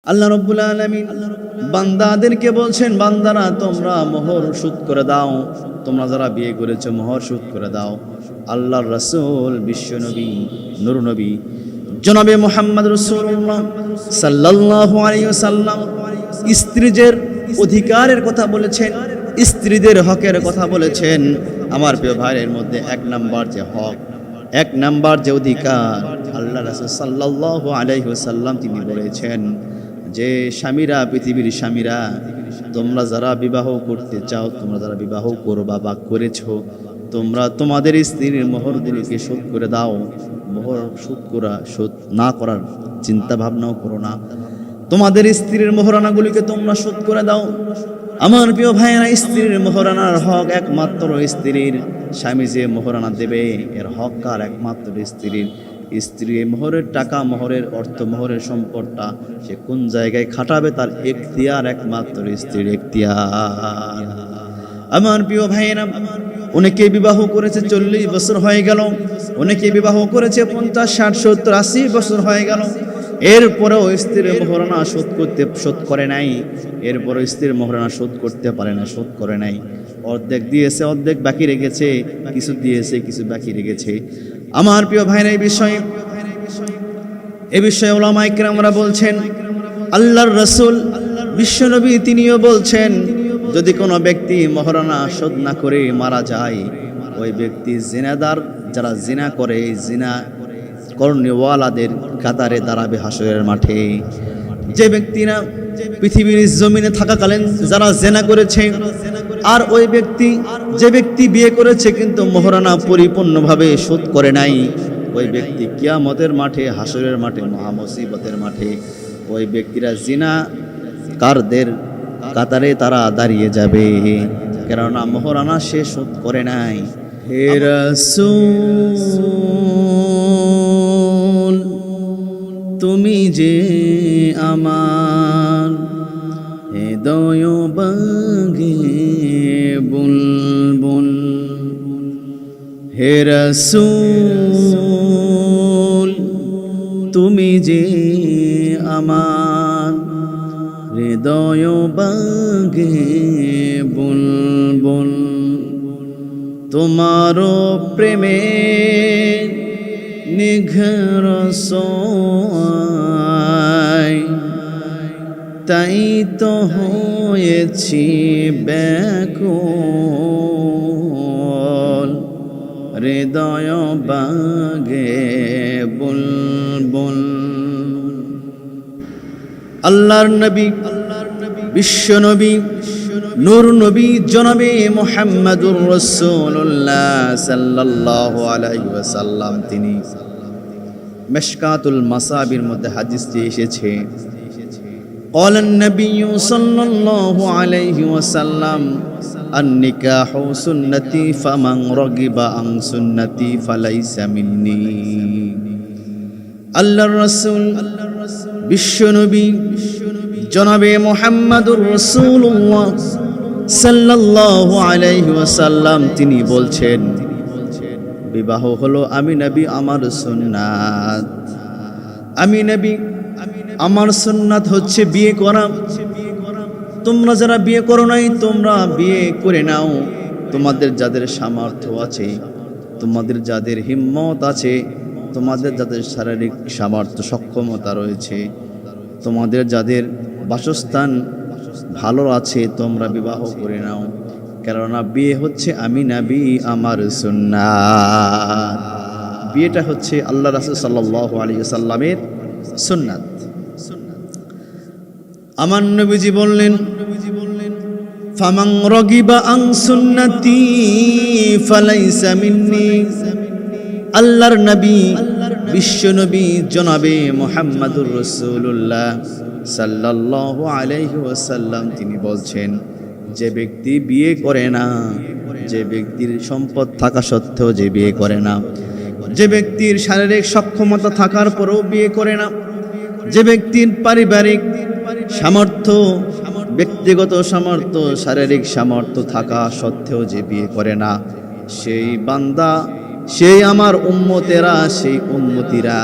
আল্লাহ রাব্বুল আলামিন বান্দাদেরকে বলছেন, বান্দারা তোমরা মোহর শোধ করে দাও, তোমরা যারা বিয়ে করেছো মোহর শোধ করে দাও। আল্লাহর রাসূল বিশ্বনবী নূর নবী জনাবে মুহাম্মদ রাসূলুল্লাহ সাল্লাল্লাহু আলাইহি ওয়াসাল্লাম স্ত্রীদের অধিকারের কথা বলেছেন, স্ত্রীদের হকের কথা বলেছেন। আমার প্রিয় ভাইয়ের মধ্যে এক নাম্বার যে হক, এক নাম্বার যে অধিকার, আল্লাহ রাসূল সাল্লাল্লাহু আলাইহি ওয়াসাল্লাম তিনি বলেছেন যে স্বামীরা, পৃথিবীর স্বামীরা, তোমরা যারা বিবাহ করতে চাও, তোমরা যারা বিবাহ করবা বা করেছো, তোমরা তোমাদের স্ত্রীর মোহরগুলিকে শোধ করে দাও। মোহর শোধ না করার চিন্তা ভাবনাও করো না, তোমাদের স্ত্রীর মোহরানাগুলিকে তোমরা শোধ করে দাও। আমার প্রিয় ভাইয়েরা, স্ত্রীর মোহরানার হক একমাত্র স্ত্রীর। স্বামী যে মোহরানা দেবে এর হক কার? একমাত্র স্ত্রীর। স্ত্রী মোহরের টাকা, মোহরের অর্থ, মোহরের সম্পদটা সে কোন জায়গায় খাটাবে তার এখতিয়ার একমাত্র স্ত্রীর এখতিয়ার। আমার প্রিয় ভাইয়েরা, অনেকে বিবাহ করেছে 40 বছর হয়ে গেল, অনেকে বিবাহ করেছে 50, 60, 70, 80 বছর হয়ে গেল, এরপরেও স্ত্রীর মোহরানা শোধ করে নাই। এরপরেও স্ত্রীর মোহরানা শোধ করতে পারে না, শোধ করে নাই। অর্ধেক দিয়েছে, অর্ধেক বাকি রেখেছে, কিছু দিয়েছে, কিছু বাকি রেখেছে। আমার প্রিয় ভাইরা, এই বিষয়ে উলামায়ে কেরামরা বলছেন, আল্লাহর রাসূল বিশ্বনবী তিনিও বলছেন, যদি কোনো ব্যক্তি মোহরানা শোধ না করে মারা যায়, ওই ব্যক্তি জিনাদার, যারা জিনা করে, জিনা করনেওয়ালাদের কাতারে দাঁড়াবে হাসরের মাঠে। যে ব্যক্তিরা পৃথিবীর জমিনে থাকাকালীন যারা জিনা করেছে, আর ওই ব্যক্তি, যে ব্যক্তি বিয়ে করেছে কিন্তু মোহরানা পরিপূর্ণভাবে শোধ করে নাই, ওই ব্যক্তি কিয়ামতের মাঠে, হাসরের মাঠে, মহামুসিবতের মাঠে ওই ব্যক্তিরা জিনাকারদের কাতারে তারা দাঁড়িয়ে যাবে, কেননা মোহরানা সে শোধ করে নাই। হে রাসূল, তুমি যে আমার হৃদয় বাগে বুলবুল। হে রাসূল, তুমি যে আমার হৃদয় বাগে বুলবুল। তোমারও প্রেমে নিঘর সোয়ায়, তাই তো হয়েছি ব্যাকুল, হৃদয় বাগে বুলবুল। আল্লাহর নবী, বিশ্বনবী, নূর নবী জনাবে মুহাম্মদুর রাসূলুল্লাহ সাল্লাল্লাহু আলাইহি ওয়াসাল্লাম তিনি মিশকাতুল মাসাবির মধ্যে হাদিসটি এসেছে, قال النبي صلى الله عليه وسلم النكاح سنتي فمن رغب عن سنتي فليس مني। আল্লাহর রাসূল বিশ্বনবী জনাবে মুহাম্মদুর রাসূলুল্লাহ সাল্লাল্লাহু আলাইহি ওয়াসাল্লাম তিনি বলছেন, বিবাহ হলো আমি নবী আমার সুন্নাত। আমি নবী আমার সুন্নাত হচ্ছে বিয়ে করা। তোমরা যারা বিয়ে করো নাই, তোমরা বিয়ে করে নাও। তোমাদের যাদের সামর্থ্য আছে, তোমাদের যাদের হিম্মত আছে, তোমাদের যাদের শারীরিক সামর্থ্য সক্ষমতা রয়েছে, তোমাদের যাদের বাসস্থান ভালো আছে, তোমরা বিবাহ করে নাও, কেননা বিয়ে হচ্ছে আমি নবী আমার সুন্নাত। বিয়েটা হচ্ছে আল্লাহ রাসূল সাল্লাল্লাহু আলাইহি ওয়াসাল্লামের সুন্নাত। আমার নবীজি বললেন, ফামান রাগিবা আন সুন্নতি ফালাইসা মিন্নি। আল্লাহর নবী বিশ্বনবী জনাবে মুহাম্মদুর রাসূলুল্লাহ সাল্লাল্লাহু আলাইহি ওয়াসাল্লাম তিনি বলছেন, যে ব্যক্তি বিয়ে করে না, যে ব্যক্তির সম্পদ থাকা সত্ত্বেও যে বিয়ে করে না, যে ব্যক্তির শারীরিক সক্ষমতা থাকার পরেও বিয়ে করে না, যে ব্যক্তির পারিবারিক সামর্থ্য, ব্যক্তিগত সামর্থ্য, শারীরিক সামর্থ্য থাকা সত্ত্বেও যে বিয়ে করে না, সেই বান্দা, সেই আমার উম্মতেরা, সেই উম্মতিরা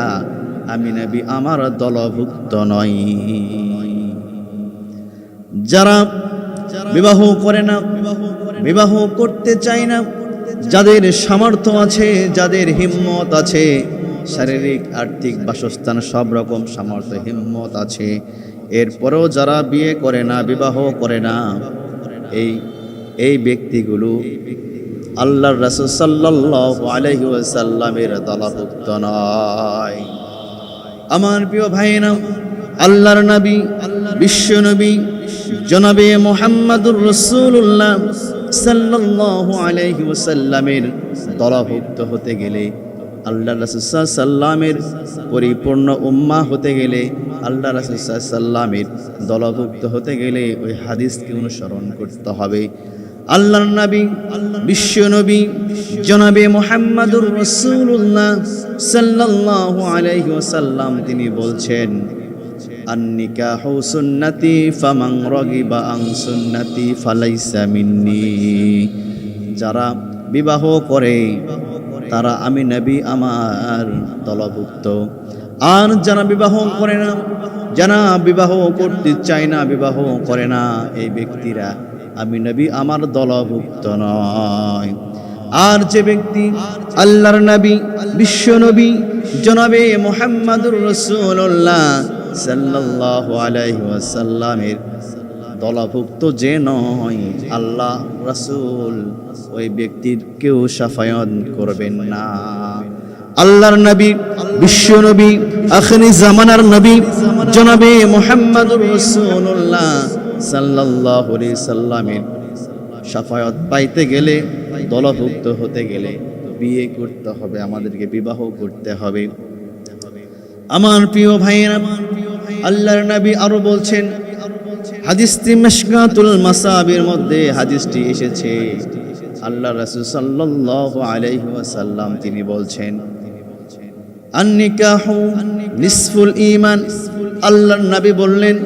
আমি নবী আমার দলভুক্ত নই। যারা বিবাহ করে না, বিবাহ করতে চায় না, যাদের সামর্থ্য আছে, যাদের হিম্মত আছে, শারীরিক আর্থিক বাসস্থান সব রকম সামর্থ্য হিম্মত আছে, এরপরেও যারা বিয়ে করে না, বিবাহ করে না, এই ব্যক্তিগুলো আল্লাহর রাসূল সাল্লাল্লাহু আলাইহি ওয়াসাল্লামের দলভুক্ত নয়। আমার প্রিয় ভাইরা, আল্লাহর নবী, বিশ্ব নবী জনাবে মুহাম্মদুর রাসূলুল্লাহ সাল্লাল্লাহু আলাইহি ওয়াসাল্লামের দলভুক্ত হতে গেলে, আল্লাহর রাসূল সাল্লাল্লাহু আলাইহি ওয়াসাল্লামের পরিপূর্ণ উম্মাহ হতে গেলে, আল্লাহর রাসূল সাল্লাল্লাহু আলাইহি ওয়াসাল্লামের দলভুক্ত হতে গেলে ওই হাদিসকে অনুসরণ করতে হবে। আল্লাহর নবী, বিশ্ব নবী জনাবে মুহাম্মদুর রাসূলুল্লাহ সাল্লাল্লাহু আলাইহি ওয়াসাল্লাম তিনি বলছেন, আন-নিকাহু সুন্নতি ফামান রাগিবা আন সুন্নতি ফালাইসা মিন্নি। যারা বিবাহ করে তারা আমি নবী আমার দলভুক্ত। আর যারা বিবাহ করে না, যারা বিবাহ করতে চায় না, বিবাহ করে না, এই ব্যক্তিরা আমি নবী আমার দলভুক্ত নয়। আর যে ব্যক্তি আল্লাহর নবী, বিশ্ব নবী জনাবে মুহাম্মদুর রাসূলুল্লাহ সাল্লাল্লাহু আলাইহি ওয়াসাল্লামের দলভুক্ত যে নয়, আল্লাহ রাসূল ওই ব্যক্তির কেউ শাফায়াত করবেন না। আল্লাহর নবী, বিশ্ব নবী, আখিরি জামানার নবী জনাবে মুহাম্মদুর রাসূলুল্লাহ সাল্লাল্লাহু আলাইহি সাল্লামের শাফায়াত পাইতে গেলে, দলভুক্ত হতে গেলে বিয়ে করতে হবে, আমাদেরকে বিবাহ করতে হবে। আমার প্রিয় ভাইয়েরা, আল্লাহর নবী আরো বলছেন, হাদিসটি মিশকাতুল মাসাবির মধ্যে হাদিসটি এসেছে। আল্লাহর রাসূল সাল্লাল্লাহু আলাইহি ওয়াসাল্লাম তিনি বলছেন, আন-নিকাহু নিসফুল ঈমান। আল্লাহর নবী বললেন,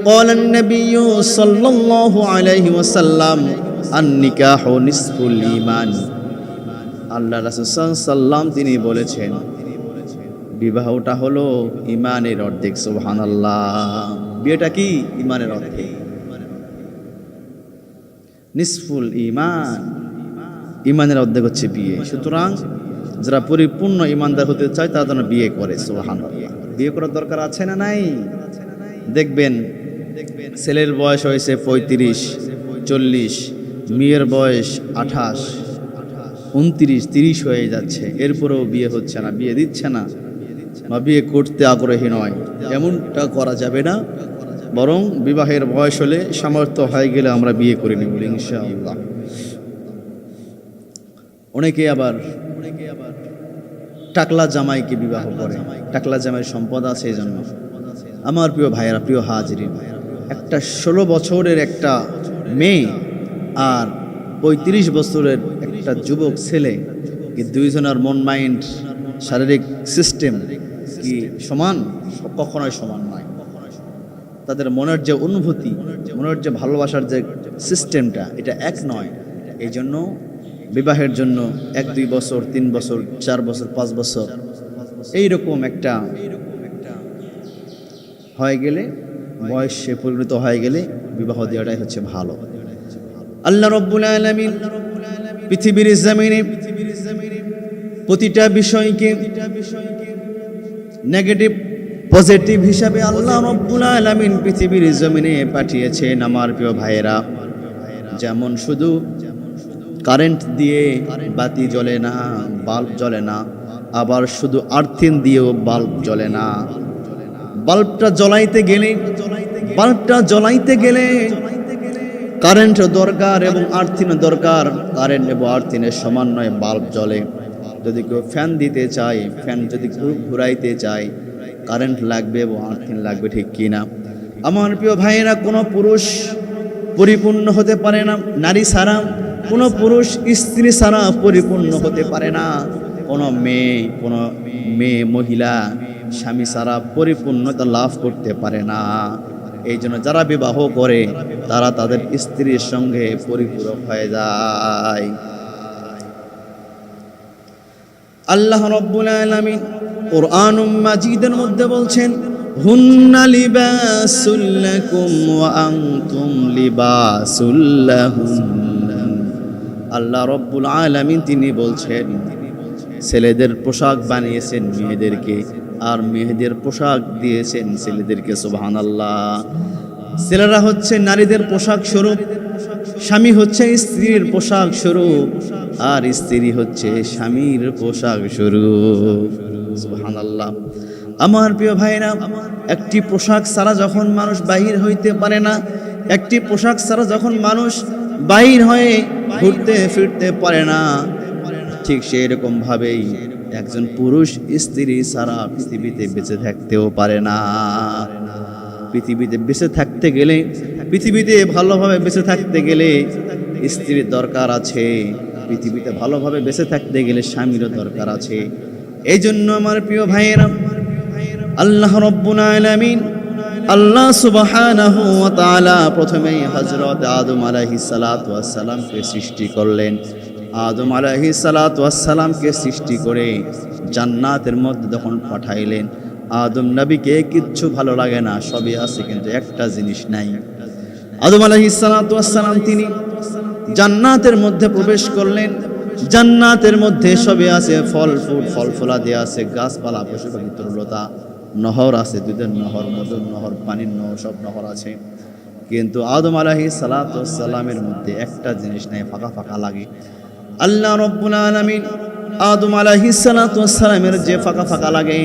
ক্বালান নাবিয়্যু সাল্লাল্লাহু আলাইহি ওয়াসাল্লাম, আন-নিকাহু নিসফুল ঈমান। আল্লাহর রাসূল সাল্লাল্লাহু আলাইহি ওয়াসাল্লাম তিনি বলেছেন, বিবাহটা হলো ঈমানের অর্ধেক। সুবহানাল্লাহ। বিয়েটা কি? ঈমানের অর্ধেক। নিসফুল ঈমান, ঈমানের অর্ধেক হচ্ছে বিয়ে। সুতরাং যারা পরিপূর্ণ ঈমানদার হতে চায় তারা যেন বিয়ে করে। সুবহানাল্লাহ। বিয়ে করার দরকার আছে না নাই? দেখবেন ছেলের বয়স হয়েছে 35, 40, মেয়ের বয়স 28, 29, 30 হয়ে যাচ্ছে, এরপরেও বিয়ে হচ্ছে না, বিয়ে দিচ্ছে না, বা বিয়ে করতে আগ্রহী নয়। এমনটা করা যাবে না, বরং বিবাহের বয়স হলে, সামর্থ্য হয়ে গেলে আমরা বিয়ে করে নেব ইনশাআল্লাহ। অনেকে আবার টাকলা জামাইকে বিবাহ করে, টাকলা জামাইয়ের সম্পদ আছে এই জন্য। আমার প্রিয় ভাইয়েরা, প্রিয় হাজিরিন, একটা 16 বছরের একটা মেয়ে আর 35 বছরের একটা যুবক ছেলে, কি দুইজনের মন, মাইন্ড, শারীরিক সিস্টেম কি সমান? কখনোই সমান নয়। তাদের মনের যে অনুভূতি, মনের যে ভালোবাসার যে সিস্টেমটা, এটা এক নয়। এই জন্য বিবাহের জন্য 1-2 বছর, 3 বছর, 4 বছর, 5 বছর এইরকম একটা হয়ে গেলে, বয়সে পরিণত হয়ে গেলে বিবাহ দেওয়াটাই হচ্ছে ভালো। আল্লাহ রাব্বুল আলামিন পৃথিবীর জমিনে প্রতিটা বিষয়কে নেগেটিভ পজিটিভ হিসাবে আল্লাহ রাব্বুল আলামিন পৃথিবীর জমিনে পাঠিয়েছেন। আমার প্রিয় ভাইয়েরা, যেমন শুধু কারেন্ট দিয়ে বাতি জ্বলে না, বাল্ব জ্বলে না, আবার শুধু আর্থিন দিয়েও বাল্ব জ্বলে না। বাল্বটা জ্বলাইতে গেলে কারেন্ট দরকার এবং আর্থিন দরকার। কারেন্ট এবং আর্থিনের সমন্বয়ে বাল্ব জ্বলে। যদি কেউ ফ্যান দিতে চায়, ফ্যান যদি ঘুরাইতে চায়, কারেন্ট লাগবে এবং আর্থিন লাগবে, ঠিক কিনা? আমার প্রিয় ভাইয়েরা, কোনো পুরুষ পরিপূর্ণ হতে পারে না নারী ছাড়া, কোনো পুরুষ স্ত্রী ছাড়া পরিপূর্ণ হতে পারে না, কোনো মেয়ে মহিলা স্বামী ছাড়া পরিপূর্ণতা লাভ করতে পারে না। এই জন্য যারা বিবাহ করে তারা তাদের স্ত্রীর সঙ্গে পরিপূরক হয়ে যায়। আল্লাহ রাব্বুল আলামিন কুরআনুম মাজিদের মধ্যে বলছেন, হুন্না লিবাসুল লাকুম ওয়া আনতুম লিবাসুল লাহুন। আল্লাহ রাব্বুল আলামিন তিনি বলছেন, ছেলেদের পোশাক বানিয়েছেন মেয়েদেরকে, আর মেয়েদের পোশাক দিয়েছেন ছেলেদেরকে। সুবহানাল্লাহ। ছেলেরা হচ্ছে নারীদের পোশাক স্বরূপ, স্বামী হচ্ছে স্ত্রীর পোশাক স্বরূপ, আর স্ত্রী হচ্ছে স্বামীর পোশাক স্বরূপ। সুবহানাল্লাহ। আমার প্রিয় ভাইরা, একটি পোশাক ছাড়া যখন মানুষ বাহির হইতে পারে না, একটি পোশাক ছাড়া যখন মানুষ বাহির হয়ে ঘুরতে ফিরতে পারে না, ঠিক সেই রকম ভাবেই একজন পুরুষ স্ত্রী ছাড়া পৃথিবীতে বেঁচে থাকতেও পারে না। পৃথিবীতে বেঁচে থাকতে গেলে, পৃথিবীতে ভালোভাবে বেঁচে থাকতে গেলে স্ত্রীর দরকার আছে, পৃথিবীতে ভালোভাবে বেঁচে থাকতে গেলে স্বামীরও দরকার আছে। এই জন্য আমার প্রিয় ভাইয়েরা, আল্লাহ রাব্বুল আলামিন, আল্লাহ সুবহানাহু ওয়া তাআলা প্রথমেই হযরত আদম আলাইহিস সালাতু ওয়াস সালামকে সৃষ্টি করলেন। আদম আলাইহিস সালাতু ওয়াস সালামকে সৃষ্টি করে জান্নাতের মধ্যে যখন পাঠাইলেন, আদম নবীকে কিচ্ছু ভালো লাগে না, সবই আছে কিন্তু একটা জিনিস নাই। আদম আলাইহিস সালাতু ওয়াস সালাম তিনি জান্নাতের মধ্যে প্রবেশ করলেন। জান্নাতের মধ্যে সবই আছে, ফল ফুল ফল ফলাদি আছে, গাছপালা, পশু পাখি, তরুলতা, নহর আছে, দুধের নহর, মধুর নহর, পানির নহর, সব নহর আছে। কিন্তু আদম আলাইহিস সালাতু ওয়াস সালামের মধ্যে একটা জিনিস নাই, ফাঁকা ফাঁকা লাগে। আল্লাহ রাব্বুল আলামিন আদম আলাইহিস সালাতু ওয়াস সালামের যে ফাঁকা ফাঁকা লাগে,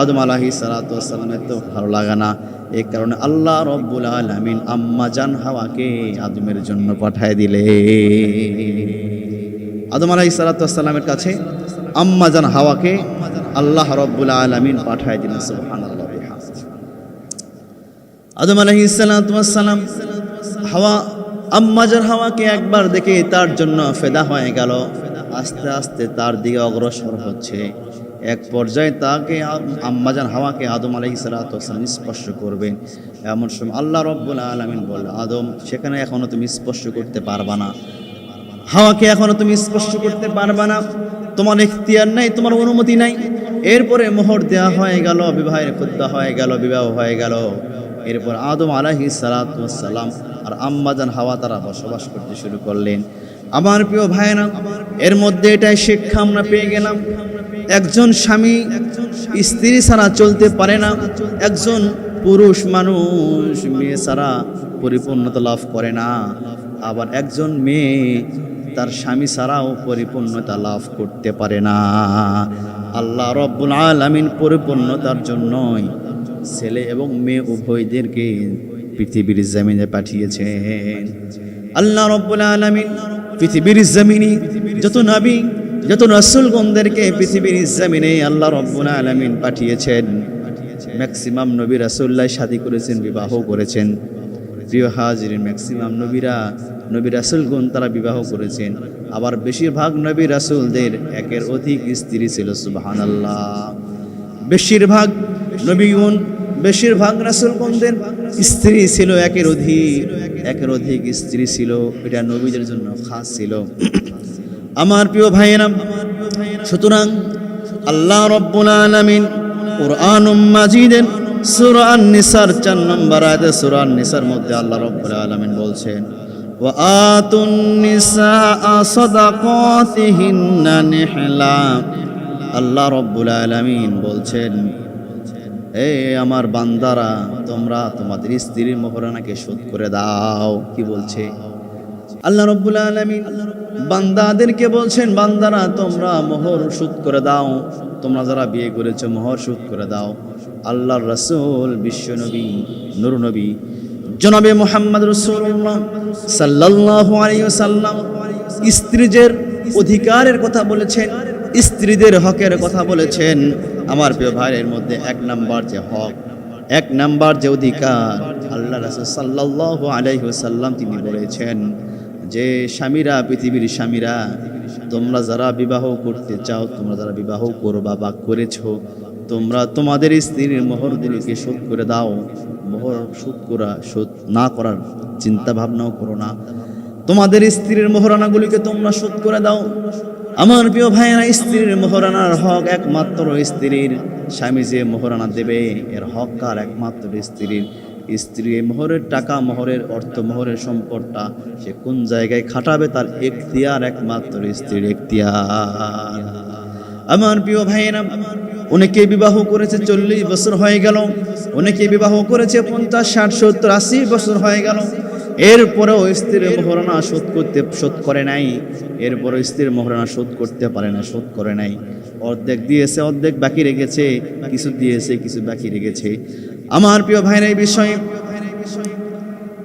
আদম আলাইহিস সালাতু ওয়াস সালামের তো ভালো লাগে না। এই কারণে আল্লাহ রাব্বুল আলামিন আম্মা জান হাওয়াকে আদমের জন্য পাঠায় দিলে। আদম আলাইহিস সালাতু ওয়াস সালামের কাছে আম্মা জান হাওয়াকে আল্লাহ রাব্বুল আলামিন পাঠায় দিলেন। সুবহানাল্লাহ। আদম আলাইহিস সালাতু ওয়াস সালাম হাওয়া, আম্মা জান হাওয়াকে একবার দেখে তার জন্য ফেদা হয়ে গেল। আস্তে আস্তে তার দিকে অগ্রসর হচ্ছে। এক পর্যায়ে তাকে আম্মাজান হাওয়াকে আদম আলাইহিস সালাতু ওয়াস সালাম স্পর্শ করবেন। এমন সময় আল্লাহ রাব্বুল আলামিন বললেন, আদম সেখানে এখনো তুমি স্পর্শ করতে পারবা না, হাওয়াকে এখনো তুমি স্পর্শ করতে পারবা না, তোমার ইখতিয়ার নাই, তোমার অনুমতি নাই। এরপরে মোহর দেওয়া হয়ে গেল, বিবাহের খুতবা হয়ে গেল, বিবাহ হয়ে গেল। এরপর আদম আলাইহিস সালাতু ওয়াস সালাম আর আম্মাজান হাওয়া তারা বসবাস করতে শুরু করলেন। আমার প্রিয় ভাইরা, এর মধ্যে এটাই শিক্ষা আমরা পেয়ে গেলাম, একজন স্বামী স্ত্রী ছাড়া চলতে পারে না, একজন পুরুষ মানুষ মেয়ে ছাড়া পরিপূর্ণতা লাভ করে না, আবার একজন মেয়ে তার স্বামী ছাড়াও পরিপূর্ণতা লাভ করতে পারে না। আল্লাহ রাব্বুল আলামিন পরিপূর্ণতার জন্যই ছেলে এবং মেয়ে উভয়দেরকে পৃথিবীর জমিনে পাঠিয়েছেন। আল্লাহ রাব্বুল আলামিন পৃথিবীর জমিনে যত নবী, যত রাসূলগণদেরকে পৃথিবীর জমিনে আল্লাহ রাব্বুল আলামিন পাঠিয়েছেন, ম্যাক্সিমাম নবী রাসূলুল্লাহ শাদী করেছেন, বিবাহ করেছেন। প্রিয় হাজিরিন, ম্যাক্সিমাম নবী রাসূলগণ তারা বিবাহ করেছেন। আবার বেশিরভাগ নবী রাসূলদের একের অধিক স্ত্রী ছিল। সুবহানাল্লাহ। বেশিরভাগ নবীগণ, বেশিরভাগ রাসূলগণদের স্ত্রী ছিল একের অধিক স্ত্রী ছিল। এটা নবীদের জন্য খাস ছিল। আমার প্রিয় ভাইয়েরা, সুতরাং আল্লাহ রাব্বুল আলামিন কুরআনুম মাজিদের সূরা আন-নিসার 4 নম্বর আয়াতে, সূরা আন-নিসার মধ্যে আল্লাহ রাব্বুল আলামিন বলছেন, ওয়া আতুন নিসা সাদাকাতিহিন্না নিহলা। আল্লাহ রাব্বুল আলামিন বলছেন, হে আমার বান্দারা, তোমরা তোমাদের স্ত্রীর মোহরানাকে শোধ করে দাও। কি বলছে আল্লাহ রাব্বুল আলামিন? বান্দাদেরকে বলছেন, বান্দারা তোমরা মোহর শোধ করে দাও, তোমরা যারা বিয়ে করেছো মোহর শোধ করে দাও। আল্লাহর রাসূল বিশ্বনবী নূর নবী জনাবে মুহাম্মদ রাসূলুল্লাহ সাল্লাল্লাহু আলাইহি ওয়াসাল্লাম স্ত্রীদের অধিকারের কথা বলেছেন, স্ত্রীদের হকের কথা বলেছেন। আমার প্রিয় ভাইয়ের মধ্যে 1 নাম্বার যে হক, 1 নাম্বার যে অধিকার, আল্লাহ রাসূল সাল্লাল্লাহু আলাইহি ওয়াসাল্লাম তিনি বলেছেন যে স্বামীরা, পৃথিবীর স্বামীরা, তোমরা যারা বিবাহ করতে চাও, তোমরা যারা বিবাহ করবা বা করেছো, তোমরা তোমাদের স্ত্রীর মোহরগুলিকে শোধ করে দাও। মোহর শোধ না করার চিন্তা ভাবনাও করো না, তোমাদের স্ত্রীর মোহরানাগুলিকে তোমরা শোধ করে দাও। আমার প্রিয় ভাইয়েরা, স্ত্রীর মোহরানার হক একমাত্র স্ত্রীর। স্বামী যে মোহরানা দেবে এর হক কার? একমাত্র স্ত্রীর। স্ত্রী এই মোহরের টাকা, মোহরের অর্থ, মোহরের সম্পদটা সে কোন জায়গায় খাটাবে তার এখতিয়ার একমাত্র স্ত্রীর এখতিয়ার। আমার প্রিয় ভাইয়েরা, অনেকে বিবাহ করেছে 40 বছর হয়ে গেল, অনেকে বিবাহ করেছে 50, 60, 70, 80 বছর হয়ে গেল, এরপরেও স্ত্রীর মোহরানা শোধ করে নাই। এরপরেও স্ত্রীর মোহরানা শোধ করতে পারে না, শোধ করে নাই। অর্ধেক দিয়েছে, অর্ধেক বাকি রেখেছে, কিছু দিয়েছে, কিছু বাকি রেখেছে। আমার প্রিয় ভাইরা,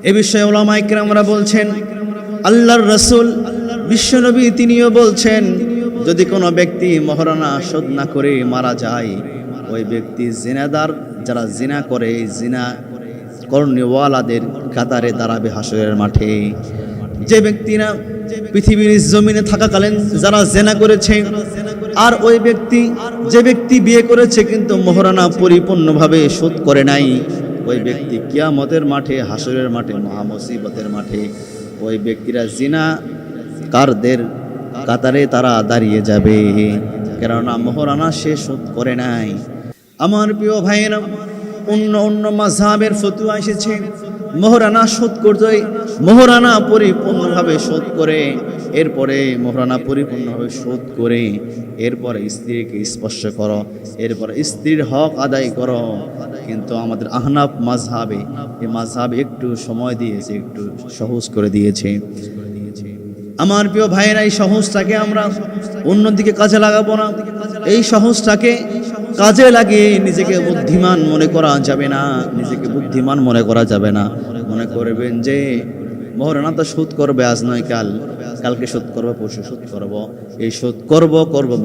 এই বিষয়ে উলামায়ে কেরামরা বলছেন, আল্লাহর রাসূল বিশ্বনবী তিনিও বলছেন, যদি কোনো ব্যক্তি মোহরানা শোধ না করে মারা যায়, ওই ব্যক্তি জিনাদার, যারা জিনা করে জিনা করনেওয়ালাদের কাতারে দাঁড়াবে হাসরের মাঠে। যে ব্যক্তিরা পৃথিবীর জমিনে থাকাকালীন যারা জিনা করেছে, আর ওই ব্যক্তি, যে ব্যক্তি বিয়ে করেছে কিন্তু মোহরানা পরিপূর্ণভাবে শোধ করে নাই, ওই ব্যক্তি কিয়ামতের মাঠে, হাসরের মাঠে, মহামুসিবতের মাঠে ওই ব্যক্তিরা জিনাকারদের কাতারে তারা দাঁড়িয়ে যাবে, কেননা মোহরানা সে শোধ করে নাই। আমার প্রিয় ভাইয়েরা, অন্য মাযহাবের ফতোয়া এসেছে, মোহরানা শোধ করতে, মোহরানা পরিপূর্ণভাবে শোধ করে, এরপরে মোহরানা পরিপূর্ণভাবে শোধ করে এরপরে স্ত্রীকে স্পর্শ করো, এরপরে স্ত্রীর হক আদায় করো। কিন্তু আমাদের আহনাফ মাযহাবে, এই মাযহাবে একটু সময় দিয়েছে, একটু সহজ করে দিয়েছে। আমার প্রিয় ভাইয়েরা, এই সহজটাকে আমরা অন্যদিকে কাজে লাগাবো না। এই সহজটাকে কাজে লাগিয়ে নিজেকে বুদ্ধিমান মনে করা যাবে না, নিজেকে বুদ্ধিমান মনে করা যাবে না। মনে করবেন যে মোহরানা তো শোধ করবে আজ নয় কাল, কালকে শোধ করবো, পরশু শোধ করবো, এই শোধ করব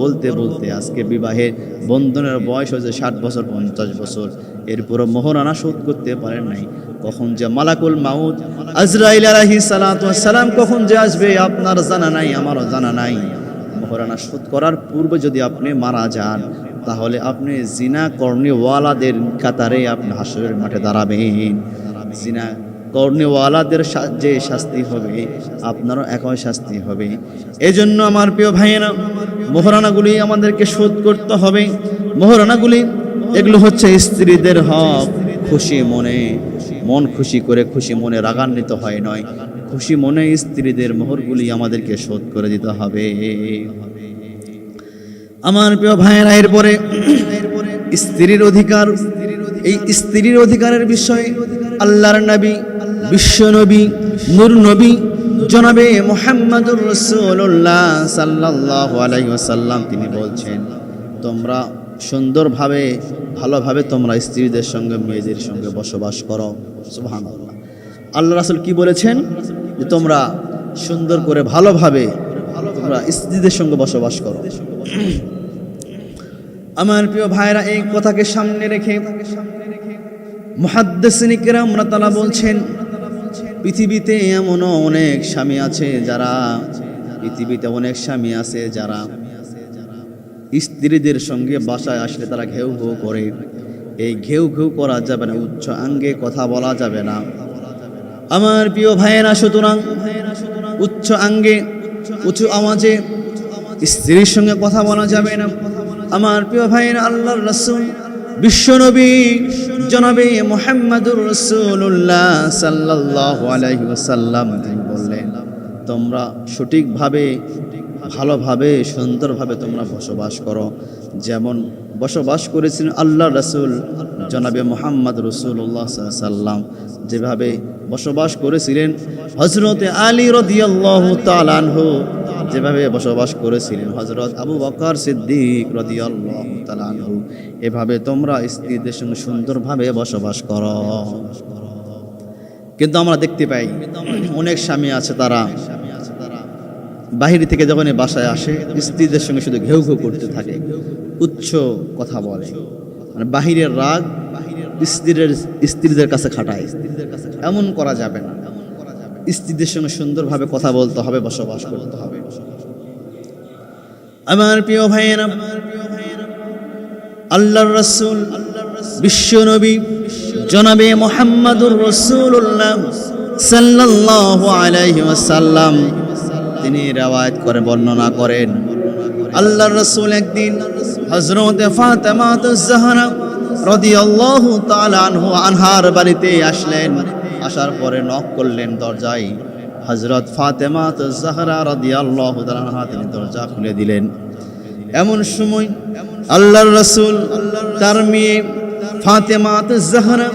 বলতে বলতে আজকে বিবাহের বন্ধনের বয়স হয়েছে 60 বছর, 50 বছর, এরপরও মোহরানা শোধ করতে পারেন নাই। কখন যে মালাকুল মাউত আজরাইল আলাইহিস সালাতু ওয়াস সালাম কখন যে আসবে আপনার জানা নাই, আমারও জানা নাই। মোহরানা শোধ করার পূর্বে যদি আপনি মারা যান, তাহলে আপনি জিনা করনেওয়ালাদের কাতারে আপনি হাসরের মাঠে দাঁড়াবেন। জিনা করনেওয়ালাদের যে শাস্তি হবে, আপনারও একই শাস্তি হবে। এজন্য আমার প্রিয় ভাইয়েরা, মোহরানাগুলি আমাদেরকে শোধ করতে হবে। মোহরানাগুলি এগুলো হচ্ছে স্ত্রীদের হক। খুশি মনে, মন খুশি করে, খুশি মনে রাগান্বিত হয় নয়, খুশি মনে স্ত্রীদের মোহরগুলি আমাদেরকে শোধ করে দিতে হবে। আমার প্রিয় ভাইয়েরা, এরপরে স্ত্রীর অধিকার, এই স্ত্রীর অধিকারের বিষয়ে আল্লাহর নবী, বিশ্ব নবী, নূর নবী জনাবে মুহাম্মদুর রাসূলুল্লাহ সাল্লাল্লাহু আলাইহি ওয়াসাল্লাম তিনি বলছেন, তোমরা সুন্দরভাবে, ভালোভাবে তোমরা স্ত্রীদের সঙ্গে, মেয়েদের সঙ্গে বসবাস করো। সুবহানাল্লাহ। আল্লাহ রাসূল কি বলেছেন? যে তোমরা সুন্দর করে, ভালোভাবে তোমরা স্ত্রীদের সঙ্গে বসবাস করো। আমার প্রিয় ভাইরা, এই কথাকে সামনে রেখে মুহাদ্দিসিন কিরাম তাআলা বলছেন, পৃথিবীতে এমনও অনেক স্বামী আছে যারা, পৃথিবীতে অনেক স্বামী আছে যারা স্ত্রীদের সঙ্গে বাসায় আসলে তারা ঘেউ ঘেউ করে। এই ঘেউ ঘেউ করা যাবে না, উচ্চ আঙ্গে কথা বলা যাবে না। আমার প্রিয় ভাইয়েরা, সুতরাং উচ্চ আঙ্গে, উঁচু আওয়াজে স্ত্রীর সঙ্গে কথা বলা যাবে না। আমার প্রিয় ভাইয়েরা, আল্লাহর রাসূল বিশ্বনবী জনাবে মুহাম্মদুর রাসূলুল্লাহ সাল্লাল্লাহু আলাইহি ওয়াসাল্লাম তিনি বললেন, তোমরা সঠিকভাবে, ভালোভাবে, সুন্দরভাবে তোমরা বসবাস করো, যেমন বসবাস করেছিলেন আল্লাহর রাসূল জনাবে মুহাম্মদ রাসূলুল্লাহ সাল্লাল্লাহু আলাইহি ওয়াসাল্লাম, যেভাবে বসবাস করেছিলেন হযরতে আলী রাদিয়াল্লাহু তাআলা আনহু, যেভাবে বসবাস করেছিলেন হযরত আবু বকর সিদ্দিক রাদিয়াল্লাহু তাআলা আনহু, এভাবে তোমরা স্ত্রীদের সঙ্গে সুন্দরভাবে বসবাস করো। কিন্তু আমরা দেখতে পাই অনেক স্বামী আছে, তারা বাহির থেকে যখন বাসায় আসে স্ত্রীদের সঙ্গে শুধু ঘেউ ঘেউ করতে থাকে, উচ্চ কথা বলে, মানে বাহিরের রাগ স্ত্রীদের কাছে খাটায়। এমন করা যাবে না। স্ত্রীদের সঙ্গে সুন্দরভাবে কথা বলতে হবে, বসবাস করতে হবে। আমার প্রিয় ভাইয়েরা, আল্লাহর রাসূল বিশ্বনবী জনাবে মুহাম্মদুর রাসূলুল্লাহ সাল্লাল্লাহু আলাইহি ওয়াসাল্লাম তিনি রিওয়ায়াত করে বর্ণনা করেন, আল্লাহর রাসূল একদিন হযরত ফাতেমা আয-জাহরা রাদিয়াল্লাহু তাআলা আনহার বাড়িতে আসলেন। আসার পরে নক করলেন দরজায়। হযরত ফাতেমা আয-জাহরা রাদিয়াল্লাহু তাআলা আনহা তিনি দরজা খুলে দিলেন। এমন সময় আল্লাহর রাসূল তার মেয়ে ফাতেমা আয-জাহরা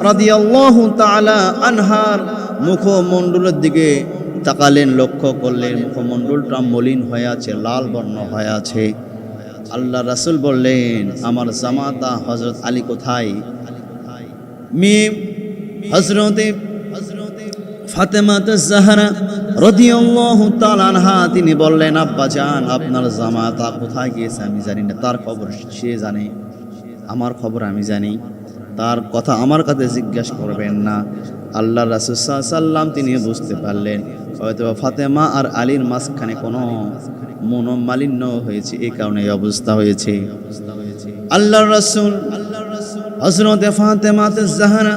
রাদিয়াল্লাহু তাআলা আনহার মুখমণ্ডলের দিকে তাকালেন, লক্ষ্য করলেন মুখমণ্ডলটা মলিন হয়ে আছে, লাল বর্ণ হয়ে আছে। আল্লাহ রাসূল বললেন, আমার জামাতা হযরত আলী কোথায়? মেয়ে হযরতে ফাতেমা আয-জাহরা রাদিয়াল্লাহু তাআলা আনহা তিনি বললেন, আব্বা জান, আপনার জামাতা কোথায় গিয়েছে আমি জানি না, তার খবর সে জানে, আমার খবর আমি জানি, তার কথা আমার কাছে জিজ্ঞাসা করবেন না। আল্লাহ রাসূল সাল্লাল্লাহু আলাইহি ওয়াসাল্লাম তিনি বুঝতে পারলেন হয়তো ফাতেমা আর আলীর মাঝখানে কোনো মনোমালিন্য হয়েছে, এই কারণে এই অবস্থা হয়েছে। আল্লাহর রাসূল হযরত ফাতেমা আয-জাহরা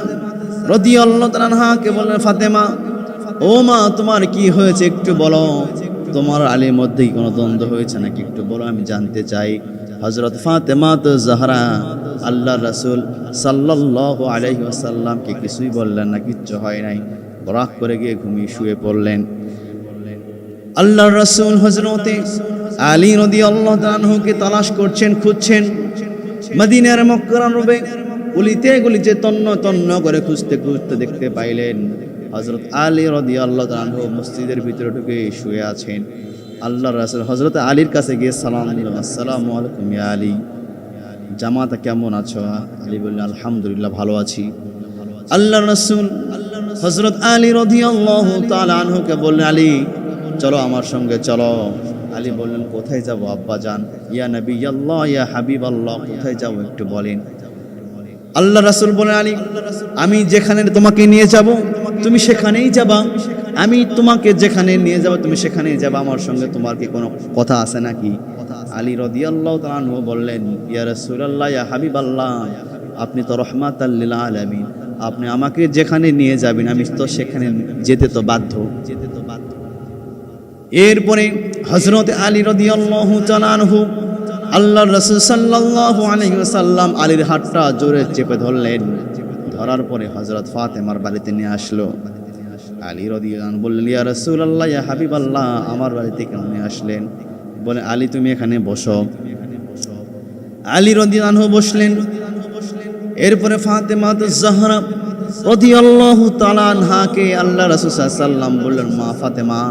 রাদিয়াল্লাহু তাআলা আনহাকে বললেন, ফাতেমা, ও মা, তোমার কি হয়েছে একটু বলো, তোমার আলীর মধ্যে কি কোনো দ্বন্দ্ব হয়েছে নাকি একটু বলো, আমি জানতে চাই। হযরত ফাতেমা আয-জাহরা আল্লাহর রাসূল সাল্লাল্লাহু আলাইহি ওয়াসাল্লামকে কিছুই বললেন না, কিচ্ছু হয় নাই, রাগ করে গিয়ে ঘুমিয়ে শুয়ে পড়লেন। আল্লাহর রাসূল হযরত আলী রাদিয়াল্লাহু তাআলা আনহুকে তালাশ করছেন, খুঁজছেন। মদিনার মুকাররমে গলিতে গলিতে তন্ন তন্ন করে খুঁজতে খুঁজতে দেখতে পাইলেন হযরত আলী রাদিয়াল্লাহু তাআলা আনহু মসজিদের ভিতরে ঢুকে শুয়ে আছেন। আল্লাহর রাসূল হযরত আলীর কাছে গিয়ে সালাম দিলেন, আসসালামু আলাইকুম ইয়া আলী, জামাতা কেমন আছো? আলী বললেন, আলহামদুলিল্লাহ ভালো আছি। আল্লাহর রাসূল হযরত আলী রাদিয়াল্লাহু তাআলা আনহুকে বললেন, আলী চলো আমার সঙ্গে চলো। আলী বললেন, কোথায় যাব আব্বা জান? ইয়া নবী আল্লাহ, ইয়া হাবিব আল্লাহ, কোথায় যাব একটু বলেন। আল্লাহ রাসূল বলেন, আলী আমি যেখানে তোমাকে নিয়ে যাব তুমি সেখানেই যাবা, আমি তোমাকে যেখানে নিয়ে যাব তুমি সেখানেই যাবা, আমার সঙ্গে তোমার কি কোনো কথা আছে নাকি? আলী রাদিয়াল্লাহু তাআলা আনহু বললেন, ইয়া রাসূলুল্লাহ, ইয়া হাবিবাল্লাহ, আপনি তো রাহমাতাল লিল আলামিন, আপনি আমাকে যেখানে নিয়ে যাবেন আমি তো সেখানে যেতে তো বাধ্য। এরপরে হযরত আলী রাদিয়াল্লাহু তাআলা আনহু আল্লাহর রাসূল সাল্লাল্লাহু আলাইহি ওয়াসাল্লাম আলীর হাতটা জোরে চেপে ধরলেন। ধরার পরে হযরত ফাতেমার বাড়িতে নিয়ে আসলো। আলী রাদিয়াল্লাহু আনহু বললেন, ইয়া রাসূলুল্লাহ, ইয়া হাবিবাল্লাহ, আমার বাড়িতে কেন নিয়ে আসলেন? বলে, আলী তুমি এখানে বসো। আলী রাদিয়াল্লাহু আনহু বসলেন। এরপরে ফাতেমা আয-জাহরা রাদিয়াল্লাহু তাআলা আনহাকে আল্লাহ রাসূল সাল্লাল্লাহু আলাইহি ওয়াসাল্লাম বললেন, মা ফাতেমা